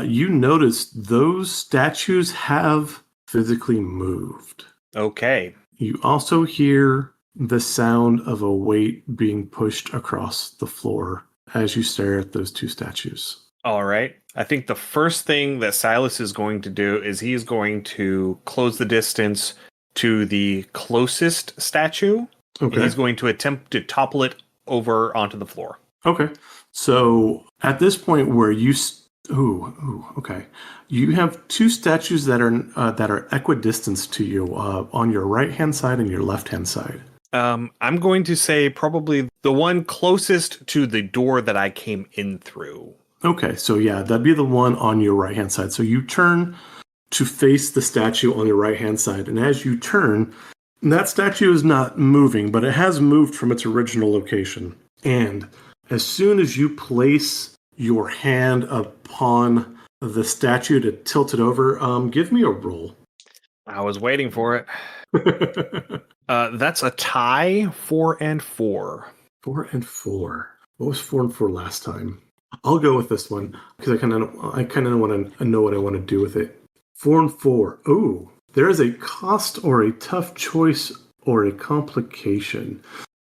you notice those statues have physically moved. Okay. You also hear the sound of a weight being pushed across the floor as you stare at those two statues. All right. I think the first thing that Silas is going to do is he's going to close the distance to the closest statue. Okay. And he's going to attempt to topple it over onto the floor. Okay. So at this point where you... okay. You have two statues that are equidistant to you on your right-hand side and your left-hand side. I'm going to say probably the one closest to the door that I came in through. Okay, so yeah, that'd be the one on your right-hand side. So you turn to face the statue on your right-hand side, and as you turn, that statue is not moving, but it has moved from its original location. And as soon as you place your hand upon the statue to tilt it over, give me a roll. I was waiting for it. That's a tie, 4 and 4. 4 and 4. What was 4 and 4 last time? I'll go with this one because I kind of want to know what I want to do with it. 4 and 4. Ooh, there is a cost or a tough choice or a complication.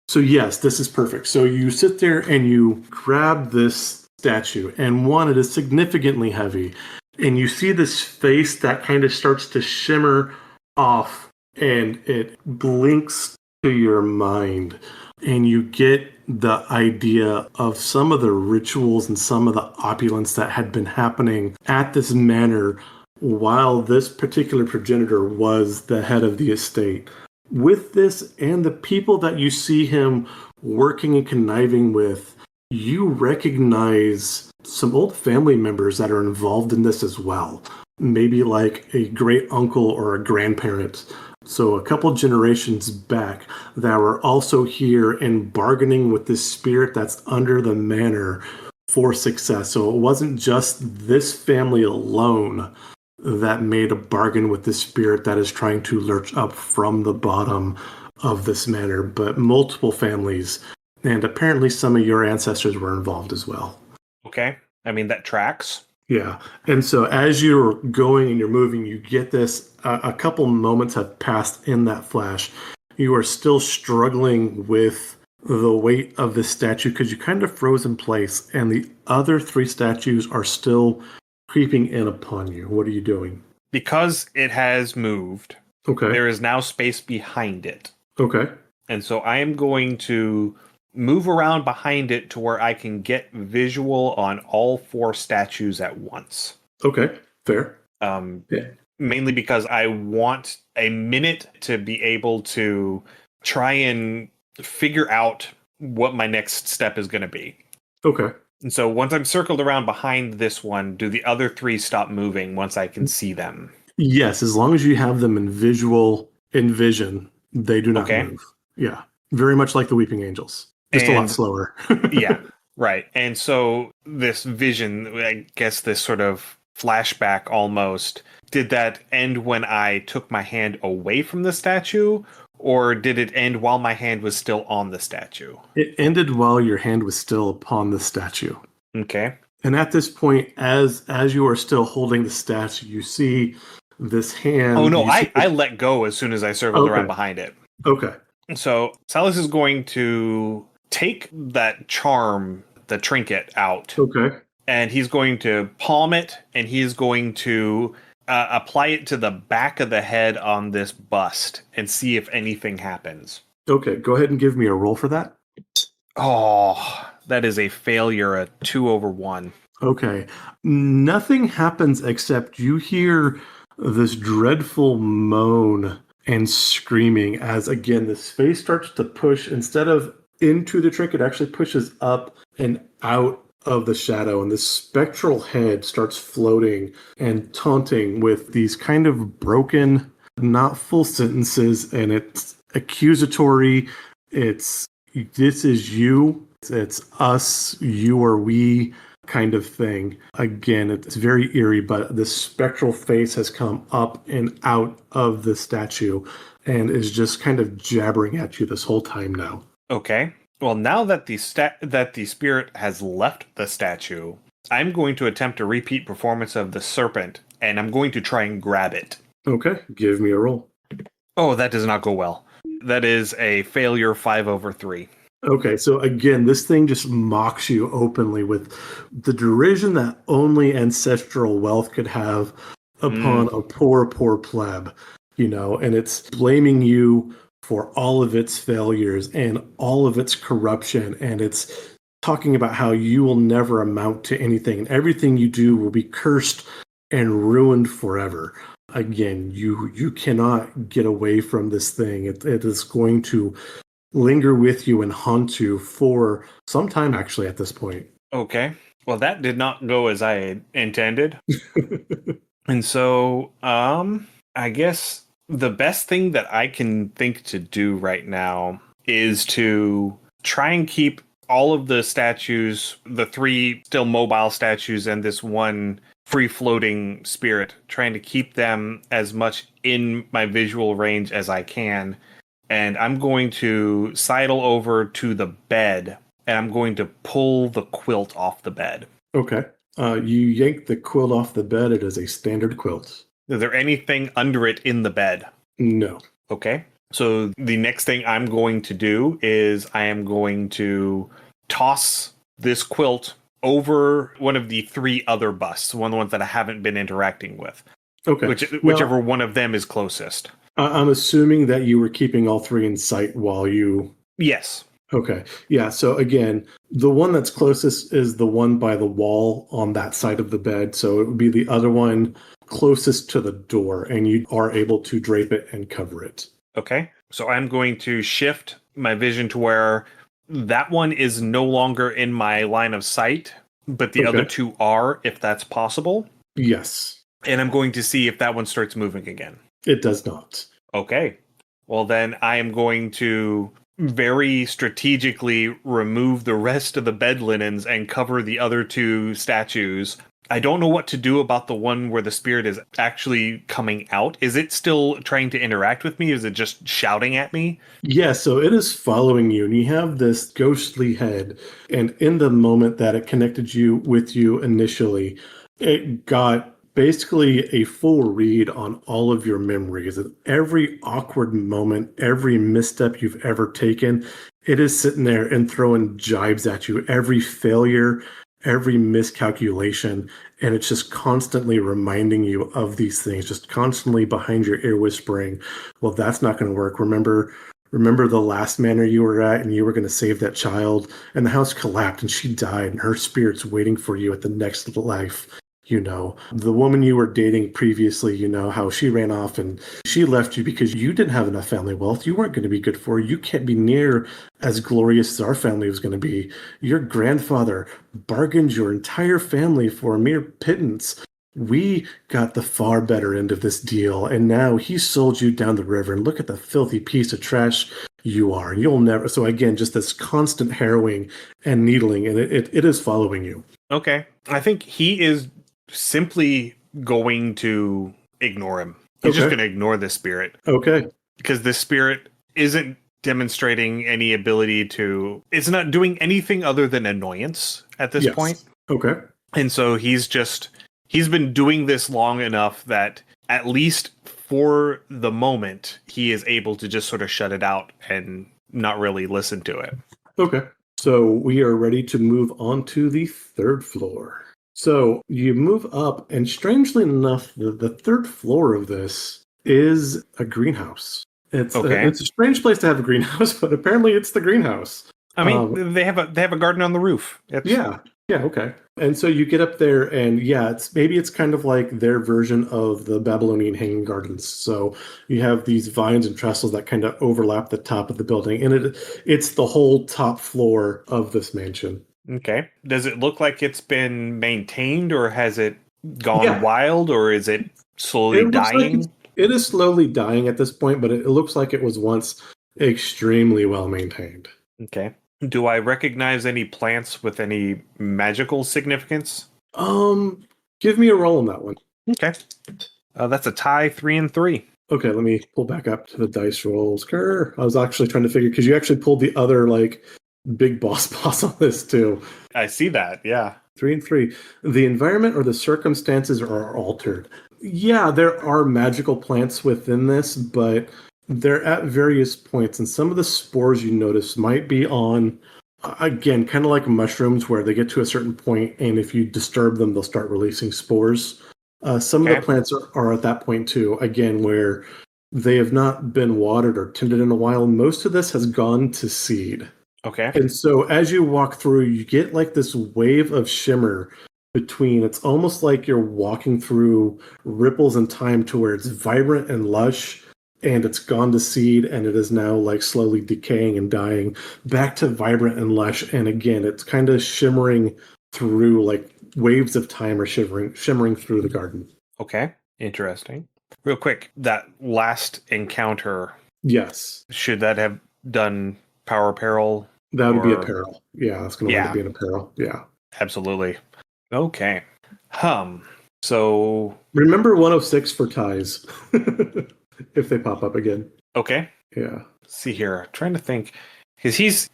So yes, this is perfect. So you sit there and you grab this statue, and one, it is significantly heavy, and you see this face that kind of starts to shimmer off, and it blinks to your mind, and you get the idea of some of the rituals and some of the opulence that had been happening at this manor while this particular progenitor was the head of the estate. With this and the people that you see him working and conniving with, you recognize some old family members that are involved in this as well. Maybe like a great uncle or a grandparent. So a couple generations back that were also here and bargaining with this spirit that's under the manor for success. So it wasn't just this family alone that made a bargain with this spirit that is trying to lurch up from the bottom of this manor, but multiple families. And apparently some of your ancestors were involved as well. Okay. I mean, that tracks. Yeah. And so as you're going and you're moving, you get this, a couple moments have passed in that flash. You are still struggling with the weight of this statue because you kind of froze in place, and the other three statues are still creeping in upon you. What are you doing? Because it has moved. Okay. There is now space behind it. Okay. And so I am going to move around behind it to where I can get visual on all four statues at once. Okay, fair. Mainly because I want a minute to be able to try and figure out what my next step is going to be. Okay. And so once I'm circled around behind this one, do the other three stop moving once I can see them? Yes, as long as you have them in vision, they do not move. Yeah, very much like the Weeping Angels. Just a lot slower. Yeah, right. And so this vision, I guess this sort of flashback almost, did that end when I took my hand away from the statue, or did it end while my hand was still on the statue? It ended while your hand was still upon the statue. Okay. And at this point, as you are still holding the statue, you see this hand. Oh no, I let go as soon as I circled around behind it. Okay. So Silas is going to take that charm, the trinket, out. Okay. And he's going to palm it, and he's going to apply it to the back of the head on this bust and see if anything happens. Okay, go ahead and give me a roll for that. Oh, that is a failure, a 2/1. Okay. Nothing happens except you hear this dreadful moan and screaming as, again, the space starts to push. Instead of into the trick, it actually pushes up and out of the shadow, and the spectral head starts floating and taunting with these kind of broken, not full sentences, and it's accusatory. It's, this is you, it's us, you or we kind of thing. Again, it's very eerie, but the spectral face has come up and out of the statue and is just kind of jabbering at you this whole time now. Okay. Well, now that the spirit has left the statue, I'm going to attempt a repeat performance of the serpent, and I'm going to try and grab it. Okay, give me a roll. Oh, that does not go well. That is a failure, 5/3. Okay, so again, this thing just mocks you openly with the derision that only ancestral wealth could have upon a poor pleb, and it's blaming you for all of its failures and all of its corruption, and it's talking about how you will never amount to anything, and everything you do will be cursed and ruined forever. Again, you cannot get away from this thing. It is going to linger with you and haunt you for some time, actually, at this point. Okay. Well, that did not go as I had intended. And so, I guess the best thing that I can think to do right now is to try and keep all of the statues, the 3 still mobile statues and this one free-floating spirit, trying to keep them as much in my visual range as I can. And I'm going to sidle over to the bed, and I'm going to pull the quilt off the bed. Okay. You yank the quilt off the bed. It is a standard quilt. Is there anything under it in the bed? No. Okay. So the next thing I'm going to do is I am going to toss this quilt over one of the 3 other busts, one of the ones that I haven't been interacting with. Okay. Whichever one of them is closest. I'm assuming that you were keeping all 3 in sight while you... Yes. Okay. Yeah, so again, the one that's closest is the one by the wall on that side of the bed, so it would be the other one closest to the door, and you are able to drape it and cover it. Okay. So I'm going to shift my vision to where that one is no longer in my line of sight, but the other 2 are, if that's possible. Yes. And I'm going to see if that one starts moving again. It does not. Okay. Well, then I am going to very strategically remove the rest of the bed linens and cover the other 2 statues. I don't know what to do about the one where the spirit is actually coming out. Is it still trying to interact with me? Is it just shouting at me? Yeah, so it is following you, and you have this ghostly head. And in the moment that it connected with you initially, it got basically a full read on all of your memories. At every awkward moment, every misstep you've ever taken, it is sitting there and throwing jibes at you. Every failure, every miscalculation, and it's just constantly reminding you of these things, just constantly behind your ear whispering, well, that's not going to work. Remember the last manor you were at, and you were going to save that child, and the house collapsed and she died, and her spirit's waiting for you at the next life. The woman you were dating previously, how she ran off and she left you because you didn't have enough family wealth. You weren't going to be good for her. You can't be near as glorious as our family was going to be. Your grandfather bargained your entire family for a mere pittance. We got the far better end of this deal, and now he sold you down the river, and look at the filthy piece of trash you are. You'll never... So again, just this constant harrowing and needling, and it is following you. Okay. I think he is simply going to ignore him. He's just going to ignore this spirit. Okay. Because this spirit isn't demonstrating any ability to... It's not doing anything other than annoyance at this point. Okay. And so he's been doing this long enough that at least for the moment, he is able to just sort of shut it out and not really listen to it. Okay. So we are ready to move on to the third floor. So you move up, and strangely enough, the third floor of this is a greenhouse. It's a strange place to have a greenhouse, but apparently it's the greenhouse. I mean, they have a garden on the roof. Yeah, okay. And so you get up there, and it's kind of like their version of the Babylonian hanging gardens. So you have these vines and trestles that kind of overlap the top of the building, and it's the whole top floor of this mansion. Okay. Does it look like it's been maintained, or has it gone wild, or is it slowly dying? It is slowly dying at this point, but it looks like it was once extremely well maintained. Okay. Do I recognize any plants with any magical significance? Give me a roll on that one. Okay. That's a tie, 3 and 3. Okay, let me pull back up to the dice rolls. I was actually trying to figure, because you actually pulled the other, big boss on this, too. I see that, yeah. 3 and 3. The environment or the circumstances are altered. Yeah, there are magical plants within this, but they're at various points, and some of the spores you notice might be on, again, kind of like mushrooms, where they get to a certain point, and if you disturb them, they'll start releasing spores. Some of the plants are at that point, too, again, where they have not been watered or tended in a while. Most of this has gone to seed. Okay. And so as you walk through, you get this wave of shimmer between. It's almost like you're walking through ripples in time to where it's vibrant and lush, and it's gone to seed, and it is now slowly decaying and dying, back to vibrant and lush. And again, it's kind of shimmering through, waves of time are shimmering through the garden. Okay, interesting. Real quick, that last encounter. Yes. Should that have done power peril? That would be a peril. Yeah, it's going to wind up being a peril. Yeah. Absolutely. Okay. So remember 106 for ties. If they pop up again. Okay. Yeah. Let's see here. I'm trying to think. Because he's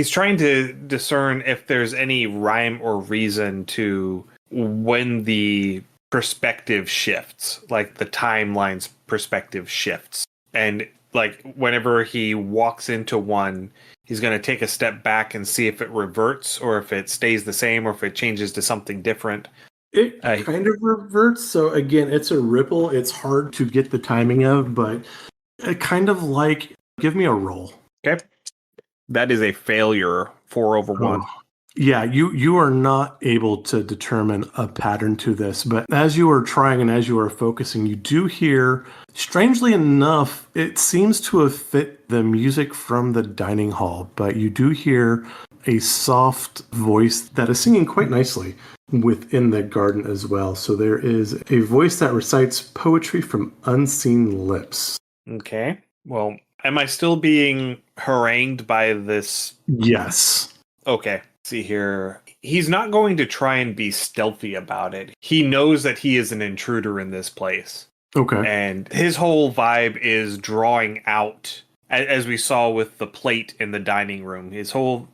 trying to discern if there's any rhyme or reason to when the perspective shifts, like the timeline's perspective shifts. And whenever he walks into one, he's going to take a step back and see if it reverts, or if it stays the same, or if it changes to something different. It kind of reverts. So again, it's a ripple. It's hard to get the timing of, but it kind of give me a roll. Okay. That is a failure, 4 over 1. Yeah, you are not able to determine a pattern to this, but as you are trying and as you are focusing, you do hear, strangely enough, it seems to have fit the music from the dining hall, but you do hear a soft voice that is singing quite nicely within the garden as well. So there is a voice that recites poetry from unseen lips. Okay. Well, am I still being harangued by this? Yes. Okay. See here. He's not going to try and be stealthy about it. He knows that he is an intruder in this place. Okay. And his whole vibe is drawing out, as we saw with the plate in the dining room. His whole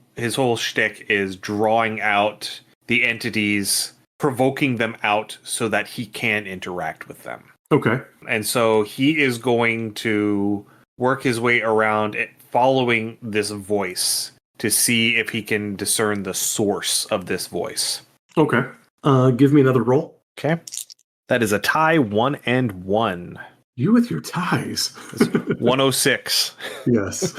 shtick is drawing out the entities, provoking them out so that he can interact with them. Okay. And so he is going to work his way around it, following this voice to see if he can discern the source of this voice. Okay. Give me another roll. Okay. That is a tie, 1 and 1. You with your ties. 106. Yes.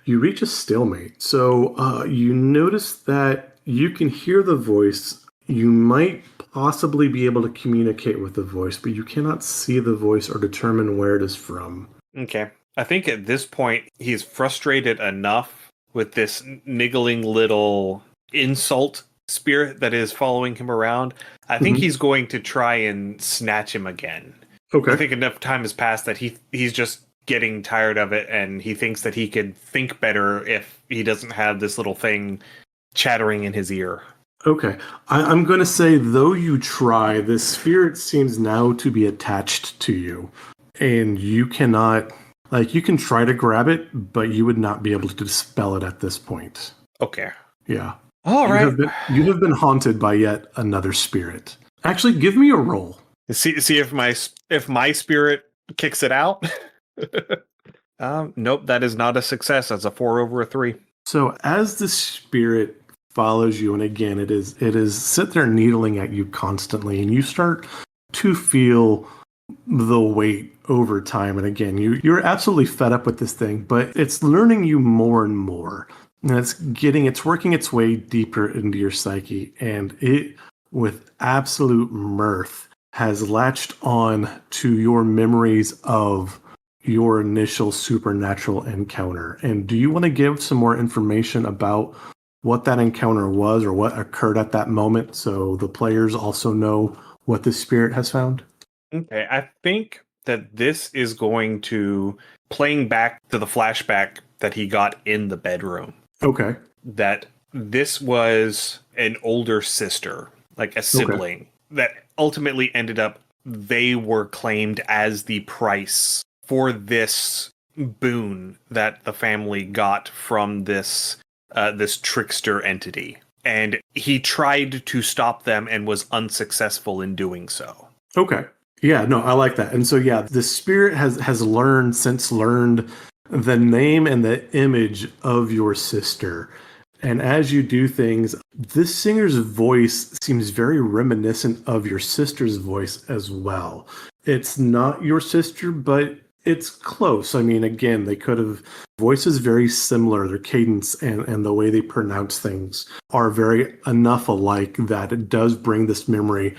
You reach a stalemate. So you notice that you can hear the voice. You might possibly be able to communicate with the voice, but you cannot see the voice or determine where it is from. Okay. I think at this point, he's frustrated enough with this niggling little insult spirit that is following him around. I think he's going to try and snatch him again. Okay. I think enough time has passed that he's just getting tired of it, and he thinks that he could think better if he doesn't have this little thing chattering in his ear. Okay. I'm going to say, though you try, the spirit seems now to be attached to you, and you cannot, you can try to grab it, but you would not be able to dispel it at this point. Okay. Yeah. All right. You have been haunted by yet another spirit. Actually, give me a roll. See if my spirit kicks it out. Nope, that is not a success. That's a 4 over a 3. So as the spirit follows you, and again, it is sit there needling at you constantly, and you start to feel the weight over time. And again, you're absolutely fed up with this thing, but it's learning you more and more. And it's working its way deeper into your psyche, and it, with absolute mirth, has latched on to your memories of your initial supernatural encounter. And do you want to give some more information about what that encounter was or what occurred at that moment so the players also know what the spirit has found? Okay, I think that this is going to playing back to the flashback that he got in the bedroom. Okay. That this was an older sister, like a sibling, that ultimately ended up, they were claimed as the price for this boon that the family got from this trickster entity. And he tried to stop them and was unsuccessful in doing so. Okay. Yeah, no, I like that. And so, yeah, the spirit has learned the name and the image of your sister. And as you do things, this singer's voice seems very reminiscent of your sister's voice as well. It's not your sister, but it's close. I mean, again, they could have voices very similar. Their cadence and the way they pronounce things are very enough alike that it does bring this memory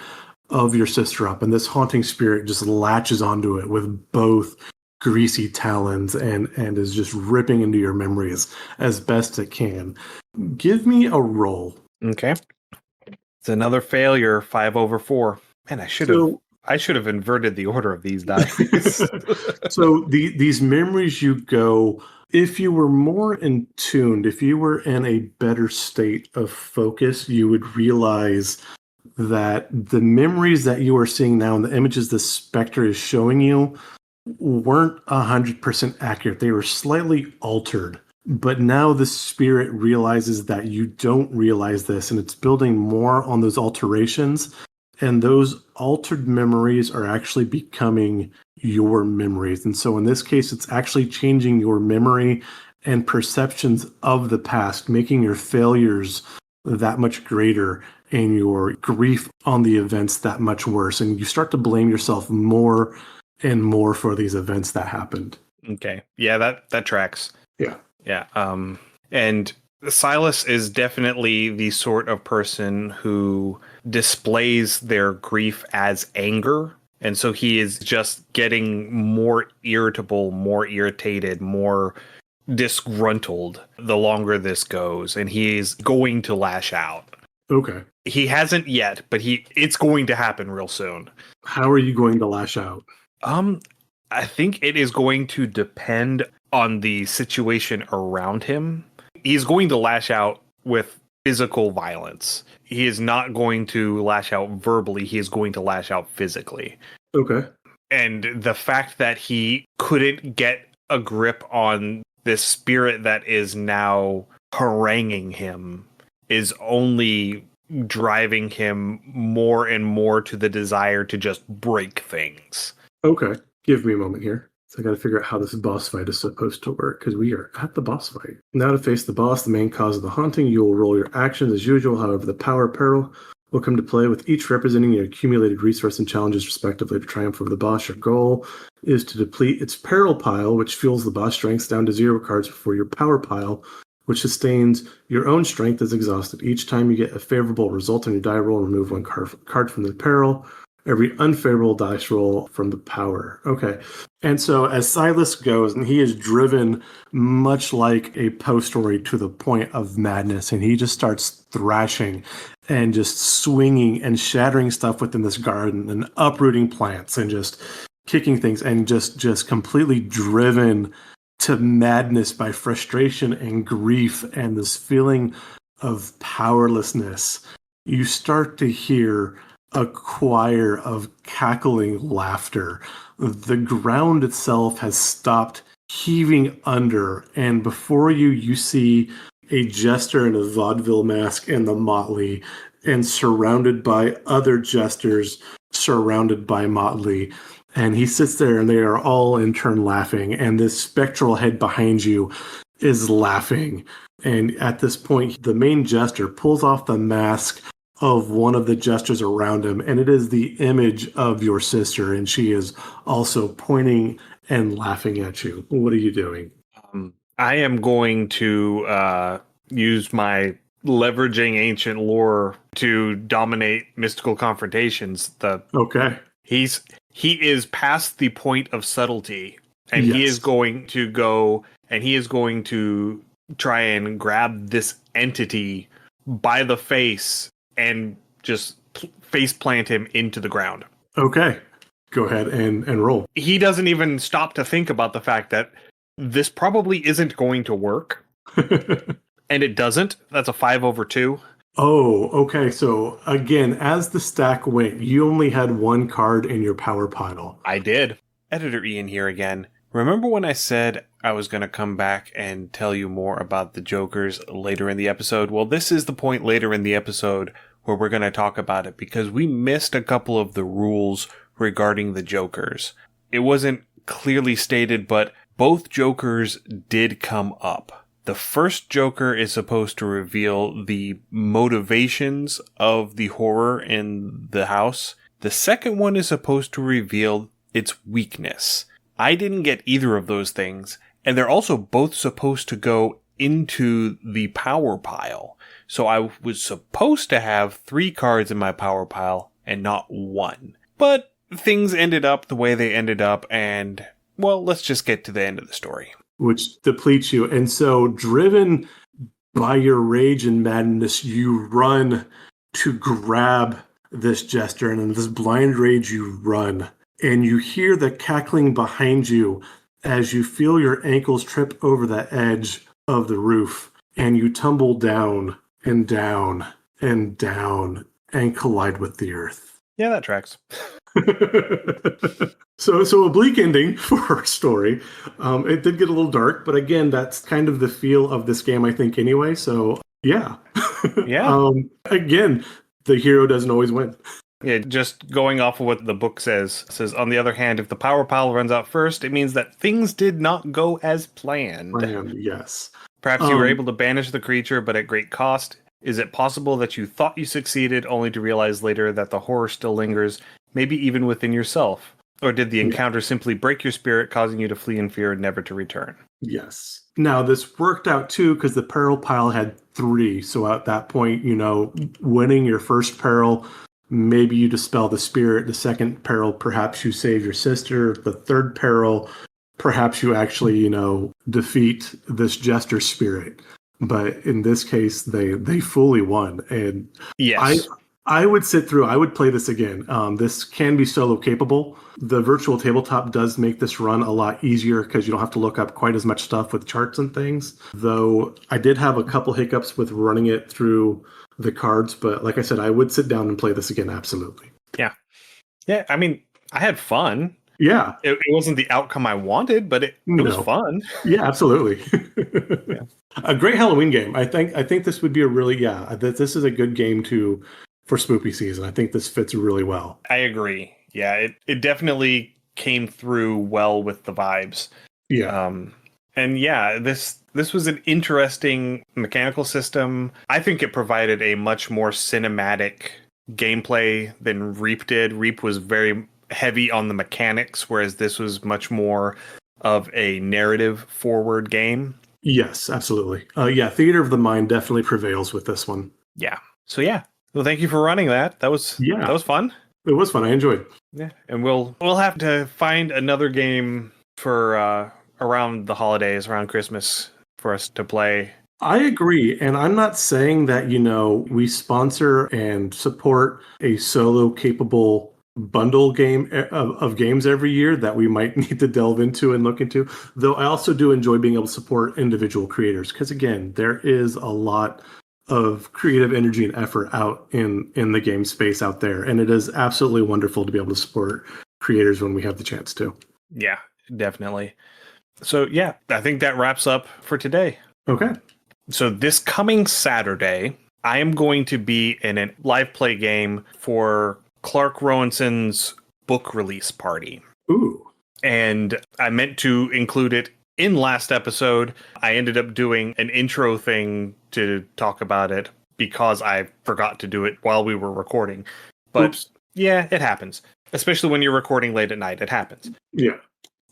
of your sister up. And this haunting spirit just latches onto it with both greasy talons and is just ripping into your memories as best it can. Give me a roll. Okay. It's another failure, 5 over 4. Man, I should have inverted the order of these dice. So these memories you go, if you were more in tuned, if you were in a better state of focus, you would realize that the memories that you are seeing now and the images the specter is showing you weren't 100% accurate. They were slightly altered. But now the spirit realizes that you don't realize this, and it's building more on those alterations. And those altered memories are actually becoming your memories. And so in this case, it's actually changing your memory and perceptions of the past, making your failures that much greater and your grief on the events that much worse. And you start to blame yourself more and more for these events that happened. Okay. Yeah, that tracks. Yeah. Yeah. And Silas is definitely the sort of person who displays their grief as anger. And so he is just getting more irritable, more irritated, more disgruntled the longer this goes. And he's going to lash out. Okay. He hasn't yet, but it's going to happen real soon. How are you going to lash out? I think it is going to depend on the situation around him. He's going to lash out with physical violence. He is not going to lash out verbally. He is going to lash out physically. Okay. And the fact that he couldn't get a grip on this spirit that is now haranguing him is only driving him more and more to the desire to just break things. Okay. Give me a moment here. So I got to figure out how this boss fight is supposed to work, because we are at the boss fight. Now to face the boss, the main cause of the haunting, you will roll your actions as usual. However, the power peril will come to play, with each representing your accumulated resource and challenges respectively. To triumph over the boss, your goal is to deplete its peril pile, which fuels the boss strengths down to 0 cards before your power pile, which sustains your own strength is exhausted. Each time you get a favorable result on your die roll, remove 1 card from the peril. Every unfavorable dice roll from the power. Okay. And so as Silas goes, and he is driven much like a post-story to the point of madness, and he just starts thrashing and just swinging and shattering stuff within this garden and uprooting plants and just kicking things and just completely driven to madness by frustration and grief and this feeling of powerlessness. You start to hear a choir of cackling laughter. The ground itself has stopped heaving under, and before you see a jester in a vaudeville mask and the motley, and surrounded by other jesters, surrounded by motley. And he sits there and they are all in turn laughing. And this spectral head behind you is laughing. And at this point, the main jester pulls off the mask of one of the jesters around him. And it is the image of your sister. And she is also pointing and laughing at you. What are you doing? I am going to use my leveraging ancient lore to dominate mystical confrontations. Okay. He is past the point of subtlety, and he is going to go and he is going to try and grab this entity by the face and just face plant him into the ground. Okay. Go ahead and roll. He doesn't even stop to think about the fact that this probably isn't going to work. And it doesn't. That's a 5/2. Oh, okay. So again, as the stack went, you only had one card in your power pile. I did. Editor Ian here again. Remember when I said I was going to come back and tell you more about the Jokers later in the episode? Well, this is the point later in the episode where we're going to talk about it because we missed a couple of the rules regarding the Jokers. It wasn't clearly stated, but both Jokers did come up. The first Joker is supposed to reveal the motivations of the horror in the house. The second one is supposed to reveal its weakness. I didn't get either of those things, and they're also both supposed to go into the power pile. So I was supposed to have 3 cards in my power pile and not 1. But things ended up the way they ended up, and, well, let's just get to the end of the story. Which depletes you. And so, driven by your rage and madness, you run to grab this jester. And in this blind rage, you run. And you hear the cackling behind you as you feel your ankles trip over the edge of the roof. And you tumble down and down and down and collide with the earth. Yeah, that tracks. So a bleak ending for our story. It did get a little dark, but again, that's kind of the feel of this game, I think, anyway. So, yeah. Yeah. Again, the hero doesn't always win. Yeah, just going off of what the book says. It says, on the other hand, if the power pile runs out first, it means that things did not go as planned. Yes. Perhaps you were able to banish the creature, but at great cost. Is it possible that you thought you succeeded, only to realize later that the horror still lingers, maybe even within yourself? Or did the encounter simply break your spirit, causing you to flee in fear and never to return? Yes. Now, this worked out, too, because the peril pile had 3. So at that point, winning your first peril, maybe you dispel the spirit. The second peril, perhaps you save your sister. The third peril, perhaps you actually, defeat this jester spirit. But in this case, they fully won. And yes. I would I would play this again. This can be solo capable. The virtual tabletop does make this run a lot easier because you don't have to look up quite as much stuff with charts and things. Though I did have a couple hiccups with running it through the cards. But like I said, I would sit down and play this again. Absolutely. Yeah. Yeah. I mean, I had fun. Yeah. It wasn't the outcome I wanted, but it was fun. Yeah, absolutely. Yeah. A great Halloween game. I think this would be a really, this is a good game for spoopy season. I think this fits really well. I agree. Yeah, it definitely came through well with the vibes. Yeah. And yeah, this was an interesting mechanical system. I think it provided a much more cinematic gameplay than Reap did. Reap was very heavy on the mechanics, whereas this was much more of a narrative forward game. Yes, absolutely. Theater of the mind definitely prevails with this one. Yeah. So yeah. Well, thank you for running that. That was fun. It was fun. I enjoyed. Yeah, and we'll have to find another game for around the holidays, around Christmas, for us to play. I agree, and I'm not saying that we sponsor and support a solo capable bundle game of games every year that we might need to delve into and look into. Though I also do enjoy being able to support individual creators because again, there is a lot of creative energy and effort out in the game space out there. And it is absolutely wonderful to be able to support creators when we have the chance to. Yeah, definitely. So yeah, I think that wraps up for today. Okay. So this coming Saturday, I am going to be in a live play game for Clark Rowanson's book release party. Ooh. And I meant to include it in last episode. I ended up doing an intro thing to talk about it because I forgot to do it while we were recording. But Oops. yeah, it happens. Especially when you're recording late at night, it happens. Yeah.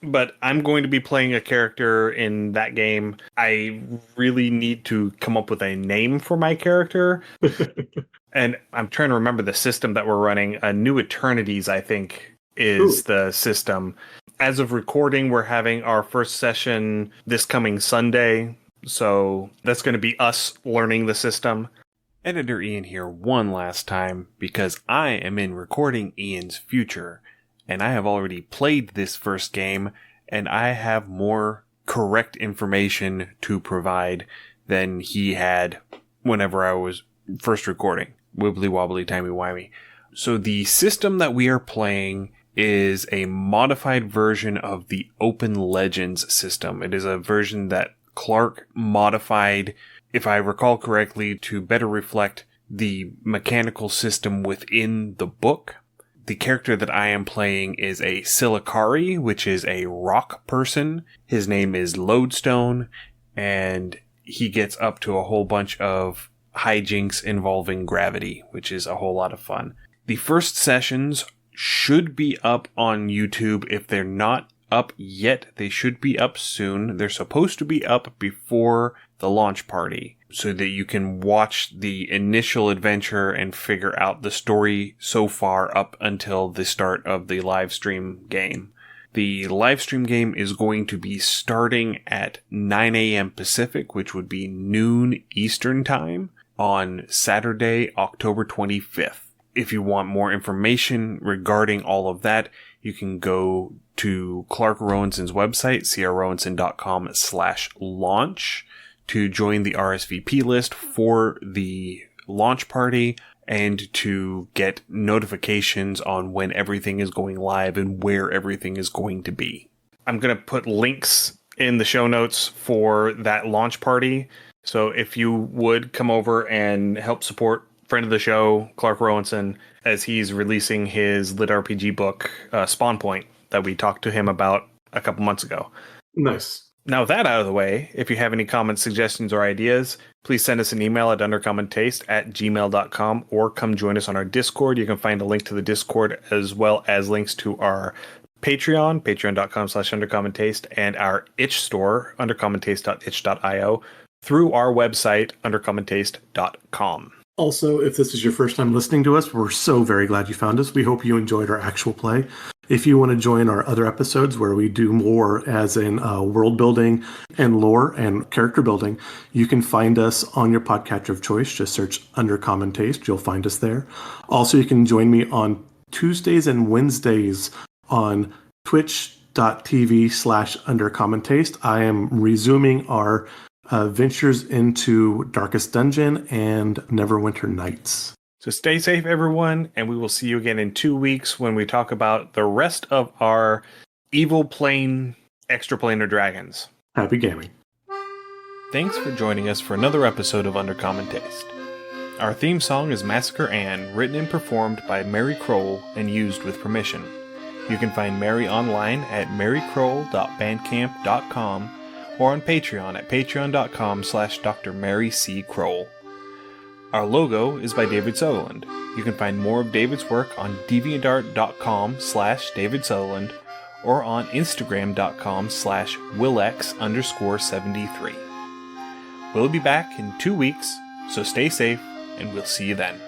But I'm going to be playing a character in that game. I really need to come up with a name for my character. And I'm trying to remember the system that we're running. New Eternities, I think, is the system. As of recording, we're having our first session this coming Sunday. So that's going to be us learning the system. Editor Ian here one last time because I am in recording Ian's future. And I have already played this first game, and I have more correct information to provide than he had whenever I was first recording. Wibbly wobbly, timey wimey. So the system that we are playing is a modified version of the Open Legends system. It is a version that Clark modified, if I recall correctly, to better reflect the mechanical system within the book. The character that I am playing is a Silicari, which is a rock person. His name is Lodestone, and he gets up to a whole bunch of hijinks involving gravity, which is a whole lot of fun. The first sessions should be up on YouTube. If they're not up yet, they should be up soon. They're supposed to be up before the launch party so that you can watch the initial adventure and figure out the story so far up until the start of the live stream game. The live stream game is going to be starting at 9 a.m. Pacific, which would be noon Eastern time on Saturday, October 25th. If you want more information regarding all of that, you can go to Clark Rowanson's website, crrowanson.com/launch, to join the RSVP list for the launch party and to get notifications on when everything is going live and where everything is going to be. I'm going to put links in the show notes for that launch party. So if you would come over and help support friend of the show, Clark Rowanson, as he's releasing his lit RPG book, Spawn Point, that we talked to him about a couple months ago. Nice. Now, with that out of the way, if you have any comments, suggestions, or ideas, please send us an email at undercommontaste@gmail.com or come join us on our Discord. You can find a link to the Discord as well as links to our Patreon, patreon.com/undercommontaste, and our itch store, undercommontaste.itch.io, through our website, undercommontaste.com. Also, if this is your first time listening to us, we're so very glad you found us. We hope you enjoyed our actual play. If you want to join our other episodes where we do more as in world building and lore and character building, you can find us on your podcatcher of choice. Just search Under Common Taste. You'll find us there. Also, you can join me on Tuesdays and Wednesdays on twitch.tv/undercommontaste. I am resuming our ventures into Darkest Dungeon and Neverwinter Nights. So stay safe, everyone, and we will see you again in 2 weeks when we talk about the rest of our Evil Plane Extraplanar Dragons. Happy gaming. Thanks for joining us for another episode of Under Common Taste. Our theme song is Massacre Anne, written and performed by Mary Kroll and used with permission. You can find Mary online at marykroll.bandcamp.com or on Patreon at patreon.com/Dr. Mary C. Kroll. Our logo is by David Sutherland. You can find more of David's work on deviantart.com/David Sutherland or on instagram.com/Willex_73. We'll be back in 2 weeks, so stay safe and we'll see you then.